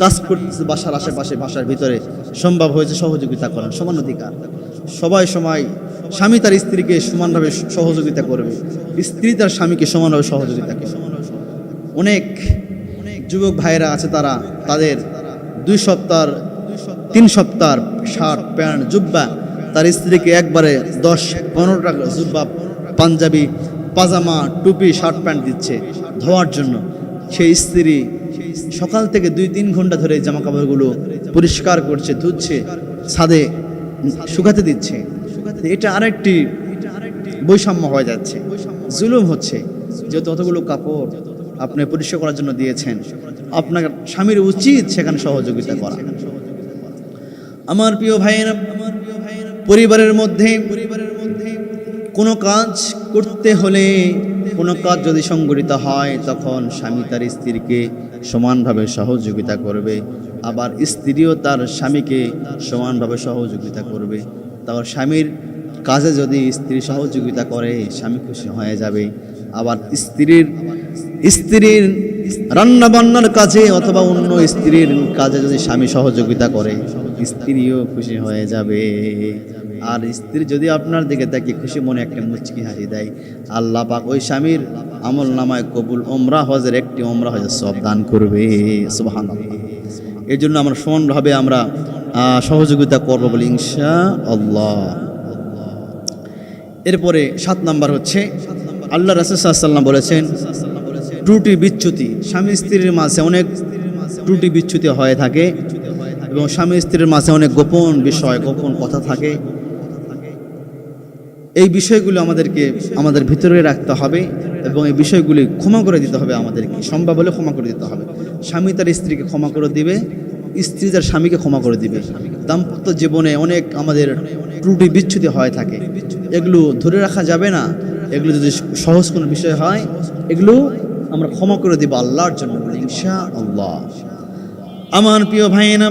কাজ করতেছে বাসার আশেপাশে, বাসার ভিতরে, সম্ভব হয়েছে সহযোগিতা করেন। সমান অধিকার। সবাই সময় স্বামী তার স্ত্রীকে সমানভাবে সহযোগিতা করবে, স্ত্রী তার স্বামীকে সমানভাবে সহযোগিতা করবে। অনেক যুবক ভাইরা আছে, তারা তাদের 2 সপ্তাহ 3 সপ্তাহ শার্ট প্যান্ট জুব্বা তার স্ত্রীকে একবারে 10-15 টাকা জুব্বা, পাঞ্জাবি, পাজামা, টুপি, শার্ট প্যান্ট দিচ্ছে ধোয়ার জন্য। সেই স্ত্রী সকাল থেকে 2-3 ঘন্টা ধরে জামা কাপড়গুলো পরিষ্কার করছে, ধুচ্ছে, ছাদে শুকাতে দিচ্ছে। এটা আরেকটি বৈষম্য হয়ে যাচ্ছে, জুলুম হচ্ছে। যেহেতু অতগুলো কাপড় আপনি পরিষ্কার করার জন্য দিয়েছেন, আপনার স্বামীর উচিত সেখানে সহযোগিতা করা। আমার প্রিয় ভাইয়েরা, পরিবারের মধ্যে কোনো কাজ করতে হলে, কোনো কাজ যদি সংগঠিত হয়, তখন স্বামী তার স্ত্রীকে সমানভাবে সহযোগিতা করবে, আবার স্ত্রীও তার স্বামীকে সমানভাবে সহযোগিতা করবে। তারপর স্বামীর কাজে যদি স্ত্রী সহযোগিতা করে, স্বামী খুশি হয়ে যাবে। আবার স্ত্রীর রান্না বান্নার কাজে অথবা অন্য স্ত্রীর কাজে যদি স্বামী সহযোগিতা করে, স্ত্রীও খুশি হয়ে যাবে। আর স্ত্রী যদি আপনার দিকে তাকিয়ে খুশি মনে একটা মুচকি হাসি দেয়, আল্লাহ পাক ওই স্বামীর আমল নামায় কবুল উমরা হজের একটি উমরা হজের সব দান করবে। সুবহানাল্লাহ। এই জন্য আমরা সমানভাবে আমরা সহযোগিতা করবো বলি ইনশাআল্লাহ। এরপরে 7 নাম্বার হচ্ছে আল্লাহ রাসূল সাল্লাল্লাহু আলাইহি ওয়াসাল্লাম বলেছেন ত্রুটি বিচ্যুতি। স্বামী স্ত্রীর মাঝে অনেক ত্রুটি বিচ্যুতি হয়ে থাকে এবং স্বামী স্ত্রীর মাঝে অনেক গোপন বিষয়, গোপন কথা থাকে। এই বিষয়গুলো আমাদেরকে আমাদের ভিতরে রাখতে হবে এবং এই বিষয়গুলি ক্ষমা করে দিতে হবে। আমাদেরকে সম্ভব হলে ক্ষমা করে দিতে হবে। স্বামী তার স্ত্রীকে ক্ষমা করে দিবে, স্ত্রী তার স্বামীকে ক্ষমা করে দিবে। দাম্পত্য জীবনে অনেক আমাদের ত্রুটি বিচ্যুতি হয়ে থাকে, এগুলো ধরে রাখা যাবে না। এগুলো যদি সহজ কোনো বিষয় হয়, এগুলো আমরা ক্ষমা করে দিব আল্লাহর জন্য ইনশাআল্লাহ। আমার প্রিয় ভাইয়েরা,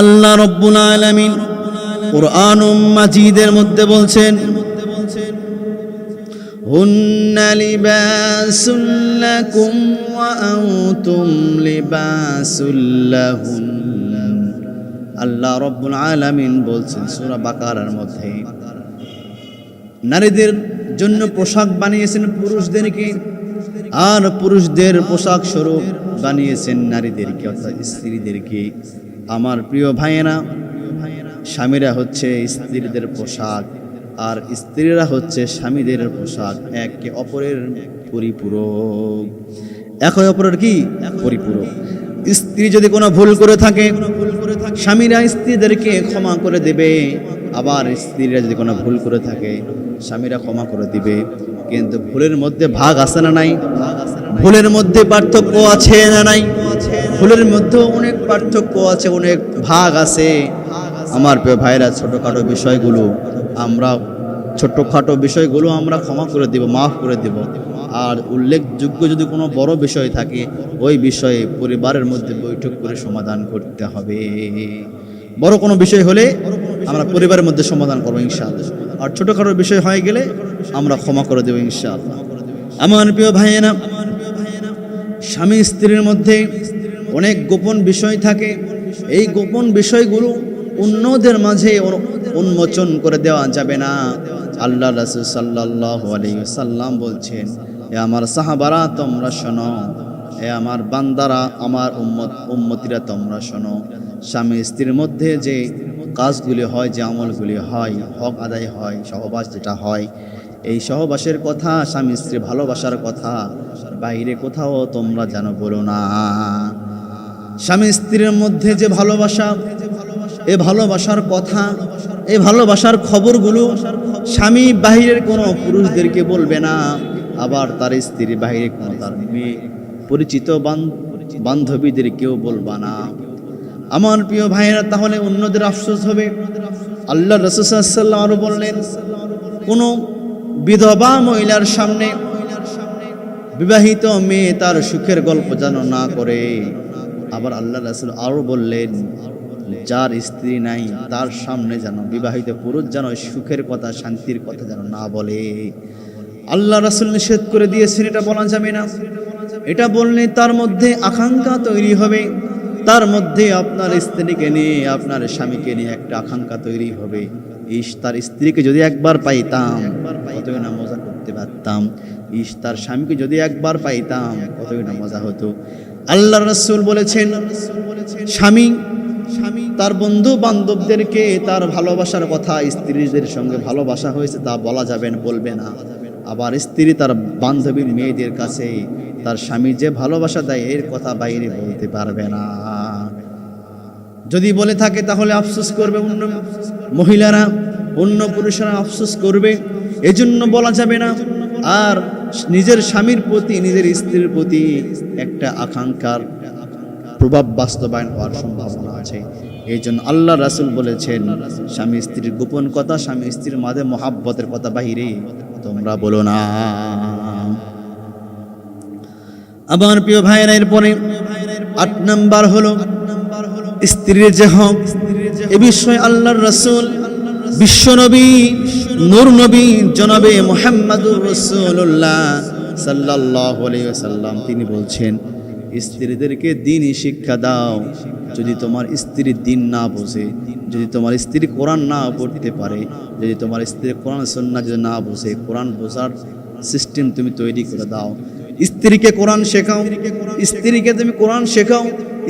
আল্লাহ রাব্বুল আলামিন কুরআনুল মাজিদের মধ্যে বলছেন হুন্না লিবাসুল লাকুম ওয়া আনতুম লিবাসুল লাহুন। আল্লাহ রাব্বুল আলামিন বলছেন সূরা বাকারার মধ্যে, নারীদের জন্য পোশাক বানিয়েছেন পুরুষদেরকে, আর পুরুষদের পোশাক স্বরূপ বানিয়েছেন নারীদেরকে অর্থাৎ স্ত্রীদেরকে। আমার প্রিয় ভাইয়েরা, স্বামীরা হচ্ছে স্ত্রীদের পোশাক আর স্ত্রীরা হচ্ছে স্বামীদের পোশাক, একে অপরের পরিপূরক। একে অপরের কি পরিপূরক। স্ত্রী যদি কোনো ভুল করে থাকে, স্বামীরা স্ত্রীদেরকে ক্ষমা করে দেবে, আবার স্ত্রীরা যদি কোনো ভুল করে থাকে, স্বামীরা ক্ষমা করে দিবে। কিন্তু ভুলের মধ্যে ভাগ আছে না নাই? ভুলের মধ্যে পার্থক্য আছে না নাই? ফুলের মধ্যেও অনেক পার্থক্য আছে, অনেক ভাগ আছে। আমার প্রিয় ভাইরা, ছোটোখাটো বিষয়গুলো আমরা ক্ষমা করে দেব, মাফ করে দেব। আর উল্লেখযোগ্য যদি কোনো বড় বিষয় থাকে, ওই বিষয়ে পরিবারের মধ্যে বৈঠক করে সমাধান করতে হবে। বড় কোনো বিষয় হলে আমরা পরিবারের মধ্যে সমাধান করবো ইনশাআল্লাহ। আর ছোটোখাটো বিষয় হয়ে গেলে আমরা ক্ষমা করে দেবো ইনশাআল্লাহ। আমার প্রিয় ভাইয়েরা, স্বামী স্ত্রীর মধ্যে অনেক গোপন বিষয় থাকে। এই গোপন বিষয়গুলো অন্যদের মাঝে উন্মোচন করে দেওয়া যাবে না। আল্লাহ রাসূল সাল্লাল্লাহু আলাইহি ওয়াসাল্লাম বলছেন, এ আমার সাহাবারা তোমরা শোনো, এ আমার বান্দারা, আমার উম্মতিরা তোমরা শোনো। স্বামী স্ত্রীর মধ্যে যে কাজগুলি হয়, যে আমলগুলি হয়, হক আদায় হয়, সহবাস যেটা হয়, এই সহবাসের কথা, স্বামী স্ত্রী ভালোবাসার কথা বাইরে কোথাও তোমরা যেন বলো না। স্বামী স্ত্রীর মধ্যে যে ভালোবাসা, এ ভালোবাসার কথা, এই ভালোবাসার খবরগুলো স্বামী বাহিরের কোনো পুরুষদেরকে বলবে না। আবার তার স্ত্রী বাহিরে কোনো তার মেয়ে পরিচিত বান্ধবীদেরকেও বলবা না। আমার প্রিয় ভাইয়েরা, তাহলে অন্যদের আফসোস হবে। আল্লাহ রাসূল সাল্লাল্লাহু আলাইহি ওয়াসাল্লাম আরো বললেন, কোনো বিধবা মহিলার সামনে বিবাহিত মেয়ে তার সুখের গল্প যেন না করে। আবার আল্লাহ রাসূল আরো বললেন, যার স্ত্রী নাই তার সামনে যেন বিবাহিত পুরুষ যেন সুখের কথা, শান্তির কথা যেন না বলে। আল্লাহ রাসূল নিষেধ করে দিয়েছেন, এটা বলা যাবে না। এটা বললে তার মধ্যে আকাঙ্ক্ষা তৈরি হবে, তার মধ্যে আপনার স্ত্রীকে নিয়ে, আপনার স্বামীকে নিয়ে একটা আকাঙ্ক্ষা তৈরি হবে। তার স্ত্রীকে যদি একবার পাইতাম কতই না মজা করতে পারতাম, তার স্বামীকে যদি একবার পাইতাম কতই না মজা হতো। আল্লাহ রাসূল বলেছেন, স্বামী তার বন্ধু বান্ধবদেরকে তার ভালোবাসার কথা, স্ত্রীদের সঙ্গে ভালোবাসা হয়েছে তা বলা যাবে না, বলবে না। আবার স্ত্রী তার বান্ধবী মেয়েদের কাছে তার স্বামী যে ভালোবাসা দেয় এর কথা বাইরে বলতে পারবে না। যদি বলে থাকে তাহলে আফসোস করবে অন্য মহিলারা, অন্য পুরুষরা আফসোস করবে, এজন্য বলা যাবে না। আর নিজের স্বামীর প্রতি, নিজের স্ত্রীর প্রতি একটা আকাঙ্ক্ষার প্রভাব বাস্তবায়ন হওয়ার সম্ভাবনা আছে। এই জন্য আল্লাহ রাসূল বলেছেন, স্বামী স্ত্রীর গোপন কথা, স্বামী স্ত্রীর মাঝে মহাব্বতের কথা বাহিরে তোমরা বলো না। আমার প্রিয় ভাইয়েরা, এরপরে ৮ নাম্বার হলো স্ত্রীর যে হক। এ বিষয়ে আল্লাহর রাসূল বিশ্বনবী, নূর নবী জনাবে মুহাম্মদুর রাসূলুল্লাহ সাল্লাল্লাহু আলাইহি ওয়াসাল্লাম তিনি বলছেন, স্ত্রীদেরকে দ্বীনি শিক্ষা দাও। যদি তোমার স্ত্রী দ্বীন না বোঝে, যদি তোমার স্ত্রী কোরআন না পড়তে পারে, যদি তোমার স্ত্রী কোরআন সুন্নাহ যদি না বোঝে, কোরআন বোঝার সিস্টেম তুমি তৈরি করে দাও। স্ত্রীকে কোরআন শেখাও, স্ত্রীকে তুমি কোরআন শেখাও।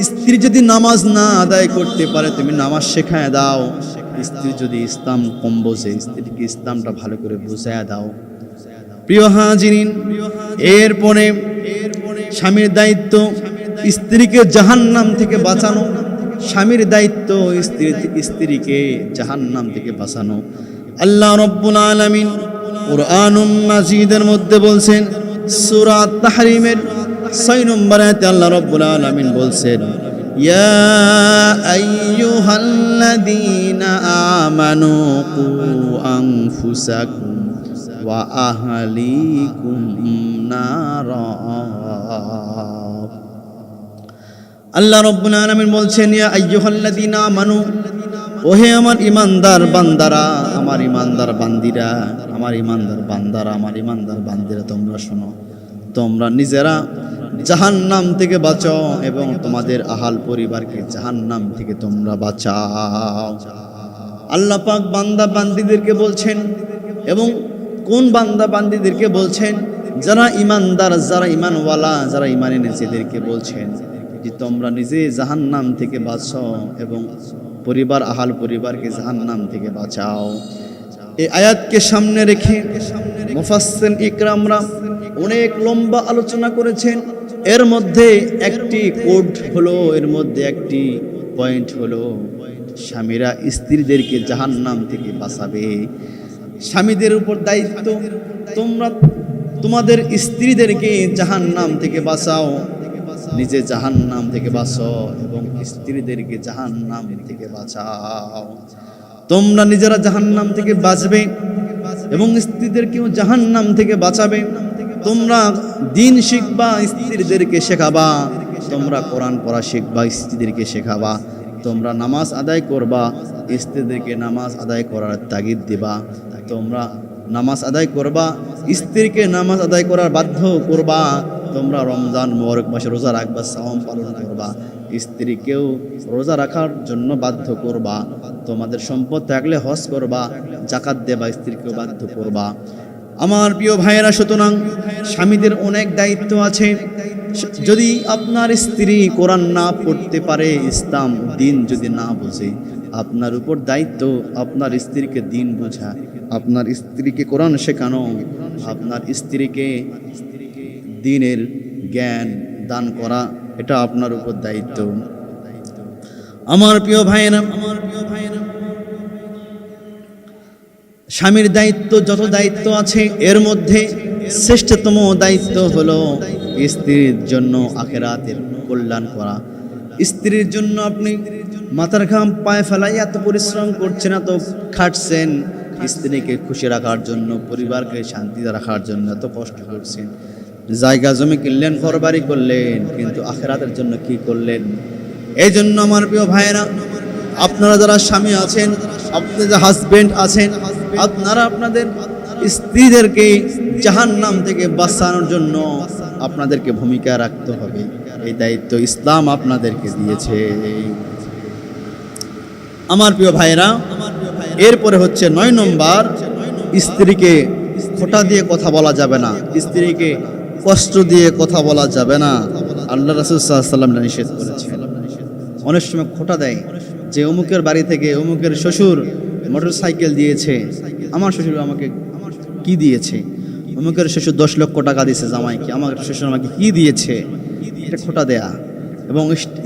স্ত্রী যদি নামাজ না আদায় করতে পারে, তুমি নামাজ শেখায় দাও। স্ত্রী যদি ইসলাম কম বোঝে, স্ত্রীকে ইসলামটা ভালো করে বুঝায় দাও। প্রিয় হাজিরিন, এরপরে স্বামীর দায়িত্ব স্ত্রীকে জাহান্নাম থেকে বাঁচানো। স্বামীর দায়িত্ব স্ত্রীকে জাহান্নাম থেকে বাঁচানো। আল্লাহ রাব্বুল আলামিন কুরআনুম মাজিদের মধ্যে বলছেন, সূরা তাহরিমের ৬ নম্বর আয়াতে আল্লাহ রাব্বুল আলামিন বলছেন, ইয়া আইয়ুহাল্লাযীনা আমানু কু আনফুসাকুম ওয়া আহলিকুম নারা। আল্লাহ রাব্বুল আলামিন বলছেন, ইয়া আইয়ুহাল্লাযীনা আমানু, ওহে আমার ইমানদার বান্দারা, আমার ইমানদার বান্দিরা, আমার ইমানদার বান্দারা, আমার ইমানদার বান্দিরা, তোমরা শোনো, তোমরা নিজেরা জাহান্নাম থেকে বাঁচাও এবং তোমাদের আহাল পরিবারকে জাহান্নাম থেকে তোমরা বাঁচাও। আল্লাহ পাক বান্দা বান্দিদেরকে বলছেন, এবং কোন বান্দা বান্দিদেরকে বলছেন? যারা ইমানদার, যারা ইমানওয়ালা, যারা ইমান এনেছেদেরকে বলছেন যে তোমরা নিজে জাহান্নাম থেকে বাঁচো এবং পরিবার, আহাল পরিবারকে জাহান্নাম থেকে বাঁচাও। এই আয়াতকে সামনে রেখে মুফাসসির ইকরামরা অনেক লম্বা আলোচনা করেছেন। এর মধ্যে একটি কোড হলো, এর মধ্যে একটি পয়েন্ট হলো, স্বামীরা স্ত্রীদেরকে জাহান্নাম থেকে বাঁচাবে। স্বামীদের উপর দায়িত্ব, তোমরা তোমাদের স্ত্রীদেরকে জাহান্নাম থেকে বাঁচাও। নিজে জাহান্নাম থেকে বাঁচো এবং স্ত্রীদেরকে জাহান্নাম থেকে বাঁচাও। তোমরা নিজেরা জাহান্নাম থেকে বাঁচবে এবং স্ত্রীদেরকেও জাহান্নাম থেকে বাঁচাবে। তোমরা দিন শিখবা, স্ত্রীদেরকে শেখাবা। তোমরা কোরআন পড়া শিখবা, স্ত্রীদেরকে শেখাবা। তোমরা নামাজ আদায় করবা, স্ত্রীদেরকে নামাজ আদায় করার তাগিদ দিবা। তোমরা নামাজ আদায় করবা, স্ত্রীকে নামাজ আদায় করার বাধ্য করবা। তোমরা রমজান মোবারক মাসে রোজা রাখবা, সাওম পালন করবা, স্ত্রীকেও রোজা রাখার জন্য বাধ্য করবা। তোমাদের সম্পদ থাকলে হজ করবা, যাকাত দেবা, স্ত্রীকেও বাধ্য করবা। আমার প্রিয় ভাইয়েরা, সুতরাং স্বামীদের অনেক দায়িত্ব আছে। যদি আপনার স্ত্রী কোরআন না পড়তে পারে, ইসলাম দিন যদি না বোঝে, আপনার উপর দায়িত্ব আপনার স্ত্রীকে দিন বোঝা, আপনার স্ত্রীকে কোরআন শেখানো, আপনার স্ত্রীকে দিনের জ্ঞান দান করা, এটা আপনার উপর দায়িত্ব। আমার প্রিয় ভাইয়েরা, স্বামীর দায়িত্ব যত দায়িত্ব আছে, এর মধ্যে শ্রেষ্ঠতম দায়িত্ব হলো স্ত্রীর জন্য আখিরাতের কল্যাণ করা। স্ত্রীর জন্য আপনি মাথার ঘাম পায়ে ফেলাই এত পরিশ্রম করছেন, এত খাটছেন, স্ত্রীকে খুশি রাখার জন্য, পরিবারকে শান্তিতে রাখার জন্য এত কষ্ট করছেন। জায়গা জমি কিনলেন, ঘরবাড়ি করলেন, কিন্তু আখিরাতের জন্য কি করলেন? এই জন্য আমার প্রিয় ভাইয়েরা, আপনারা যারা স্বামী আছেন, আপনাদের যে হাজবেন্ড আছেন, আপনারা আপনাদের স্ত্রীদেরকে জাহান্নাম থেকে বাঁচানোর জন্য আপনাদেরকে ভূমিকা রাখতে হবে। এই দায়িত্ব ইসলাম আপনাদেরকে দিয়েছে। আমার প্রিয় ভাইয়েরা, এরপরে হচ্ছে 9 নম্বর, স্ত্রীকে খোঁটা দিয়ে কথা বলা যাবে না, স্ত্রীকে কষ্ট দিয়ে কথা বলা যাবে না। আল্লাহ রাসূল সাল্লাল্লাহু আলাইহি ওয়াসাল্লাম নিষেধ করেছেন। অনেক সময় খোঁটা দেয় যে অমুকের বাড়ি থেকে অমুকের শ্বশুর মোটরসাইকেল দিয়েছে, আমার শ্বশুর আমাকে কি দিয়েছে, অমুকের শ্বশুর 10 লক্ষ টাকা দিয়েছে জামাইকে, আমার শ্বশুর আমাকে কি দিয়েছে, এটা খোঁটা দেয়া এবং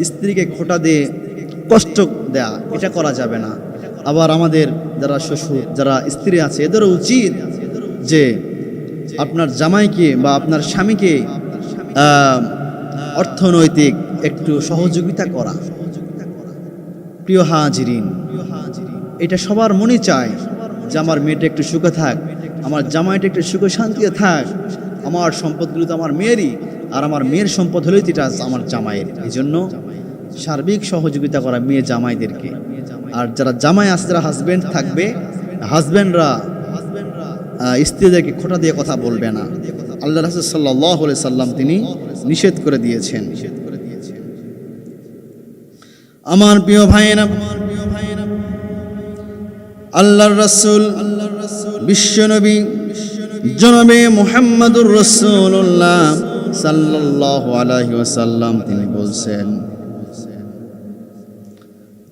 স্ত্রীকে খোঁটা দিয়ে কষ্ট দেয়া, এটা করা যাবে না। আবার আমাদের যারা শ্বশুর, যারা স্ত্রী আছে, এদেরও উচিত যে আপনার জামাইকে বা আপনার স্বামীকে অর্থনৈতিক একটু সহযোগিতা করা। প্রিয় হাজিরিন, এটা সবার মনে চায় যে আমার মেয়েটা একটু সুখে থাক, আমার জামাইটা একটু সুখে শান্তিতে থাক। আমার সম্পদগুলো তো আমার মেয়েরই, আর আমার মেয়ের সম্পদ হলেই এটা আমার জামাইয়ের। এই জন্য সার্বিক সহযোগিতা করা মেয়ে জামাইদেরকে। আর যারা জামাই আছে, যারা হাজব্যান্ড থাকবে, হাজব্যান্ডরা স্ত্রীদেরকে খোঁটা দিয়ে কথা বলবে না। আল্লাহ রাসূল সাল্লাল্লাহু আলাইহি সাল্লাম তিনি নিষেধ করে দিয়েছেন। আমার প্রিয় ভাইয়েরা, আল্লাহর রাসূল বিশ্বনবী জনাবে মুহাম্মদুর রাসূলুল্লাহ সাল্লাল্লাহু আলাইহি ওয়াসাল্লাম তিনি বলছেন,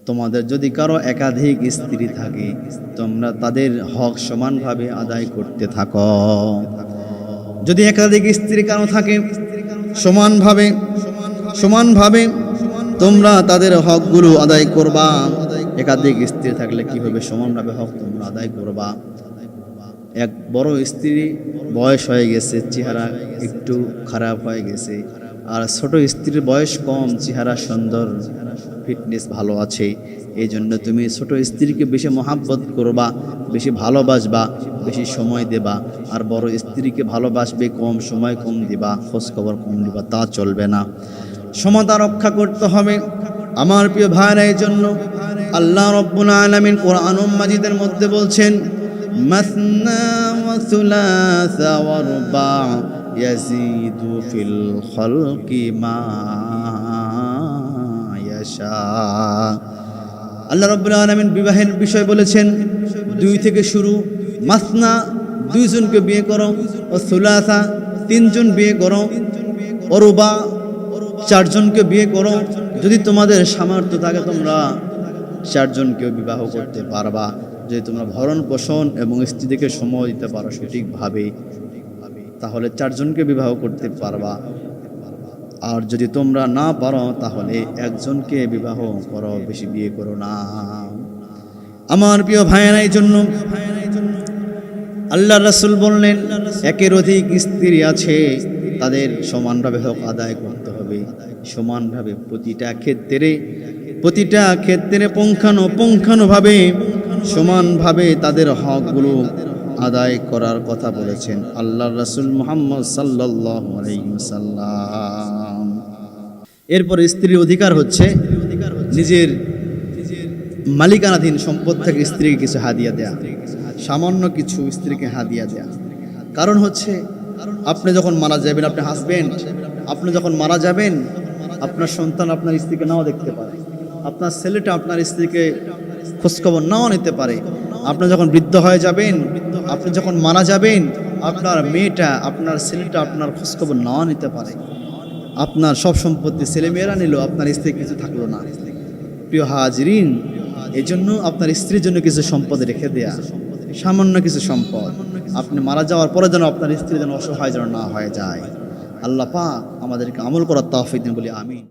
তোমাদের যদি কারো একাধিক স্ত্রী থাকে, তোমরা তাদের হক সমানভাবে আদায় করতে থাকো। যদি একাধিক স্ত্রী কারো থাকে, সমানভাবে তোমরা তাদের হকগুলো আদায় করবা। একাধিক স্ত্রী থাকলে কিভাবে সমানভাবে হক তোমরা আদায় করবা? এক বড় স্ত্রী বয়স হয়ে গেছে, চেহারা একটু খারাপ হয়ে গেছে, আর ছোট স্ত্রীর বয়স কম, চেহারা সুন্দর, ফিটনেস ভালো আছে। এই জন্য তুমি ছোট স্ত্রীকে বেশি মহাব্বত করবা, বেশি ভালোবাসবা, বেশি সময় দেবা। আর বড় স্ত্রীকে ভালোবাসবে কম, সময় কম দিবা, খোঁজ খবর কম দিবা, তা চলবে না। সমতা রক্ষা করতে হবে। আমার প্রিয় ভাইরা, এই জন্য আল্লাহ রাব্বুল আলামিন কোরআন মাজিদের মধ্যে বলছেন, মাসনা ওয়া সুলাসা ওয়া রুবা ইয়াজিদু ফিল খালকি মা ইয়াশা। আল্লাহ রাব্বুল আলামিন বিবাহের বিষয় বলেছেন, 2 থেকে শুরু, মাসনা 2 জনকে বিয়ে করো, ও সুলাসা 3 জন বিয়ে করো, ও রুবা 4 জনকে বিয়ে করো। যদি তোমাদের সামর্থ্য থাকে তোমরা 4 জনকেও বিবাহ করতে পারবা, যদি তোমরা ভরণ পোষণ এবং স্ত্রীদেরকে সময় দিতে পারো সঠিকভাবে, তাহলে 4 জনকে বিবাহ করতে পারবা। আর যদি তোমরা না পারো তাহলে 1 জনকে বিবাহ করো, বেশি বিয়ে করো না। আমার প্রিয় ভাইয়েরা, এই জন্য আল্লাহ রাসূল বললেন, একের অধিক স্ত্রী আছে, তাদের সমানভাবে হক আদায় করতে হবে। সমানভাবে প্রতিটা ক্ষেত্রে পুঙ্খানুপুঙ্খানুভাবে সমানভাবে তাদের হকগুলো আদায় করার কথা বলেছেন আল্লাহর রাসূল মুহাম্মদ সাল্লাল্লাহু আলাইহি ওয়াসাল্লাম। এরপর স্ত্রীর অধিকার হচ্ছে নিজের মালিকানাধীন সম্পদ থেকে স্ত্রীকে কিছু হাদিয়া দেয়া, সামান্য কিছু স্ত্রীকে হাদিয়া দেয়া। কারণ হচ্ছে আপনি যখন মারা যাবেন, আপনি হাজবেন্ড, আপনি যখন মারা যাবেন, আপনার সন্তান আপনার স্ত্রীকে নাও দেখতে পারে, আপনার ছেলেটা আপনার স্ত্রীকে খোঁজখবর নাও নিতে পারে। আপনি যখন বৃদ্ধ হয়ে যাবেন, আপনি যখন মারা যাবেন, আপনার মেয়েটা আপনার ছেলেটা আপনার খোঁজখবর নাও নিতে পারে। আপনার সব সম্পত্তি ছেলেমেয়েরা নিল, আপনার স্ত্রী কিছু থাকলো না। প্রিয় হাজিরিন, এই জন্য আপনার স্ত্রীর জন্য কিছু সম্পদ রেখে দেয়া, সামান্য কিছু সম্পদ। আপনি মারা যাওয়ার পরে যেন আপনার স্ত্রী যেন অসহায় যেন না হয়ে যায়। আল্লাহ পাক আমাদেরকে আমল করার তৌফিক দিন বলি আমিন।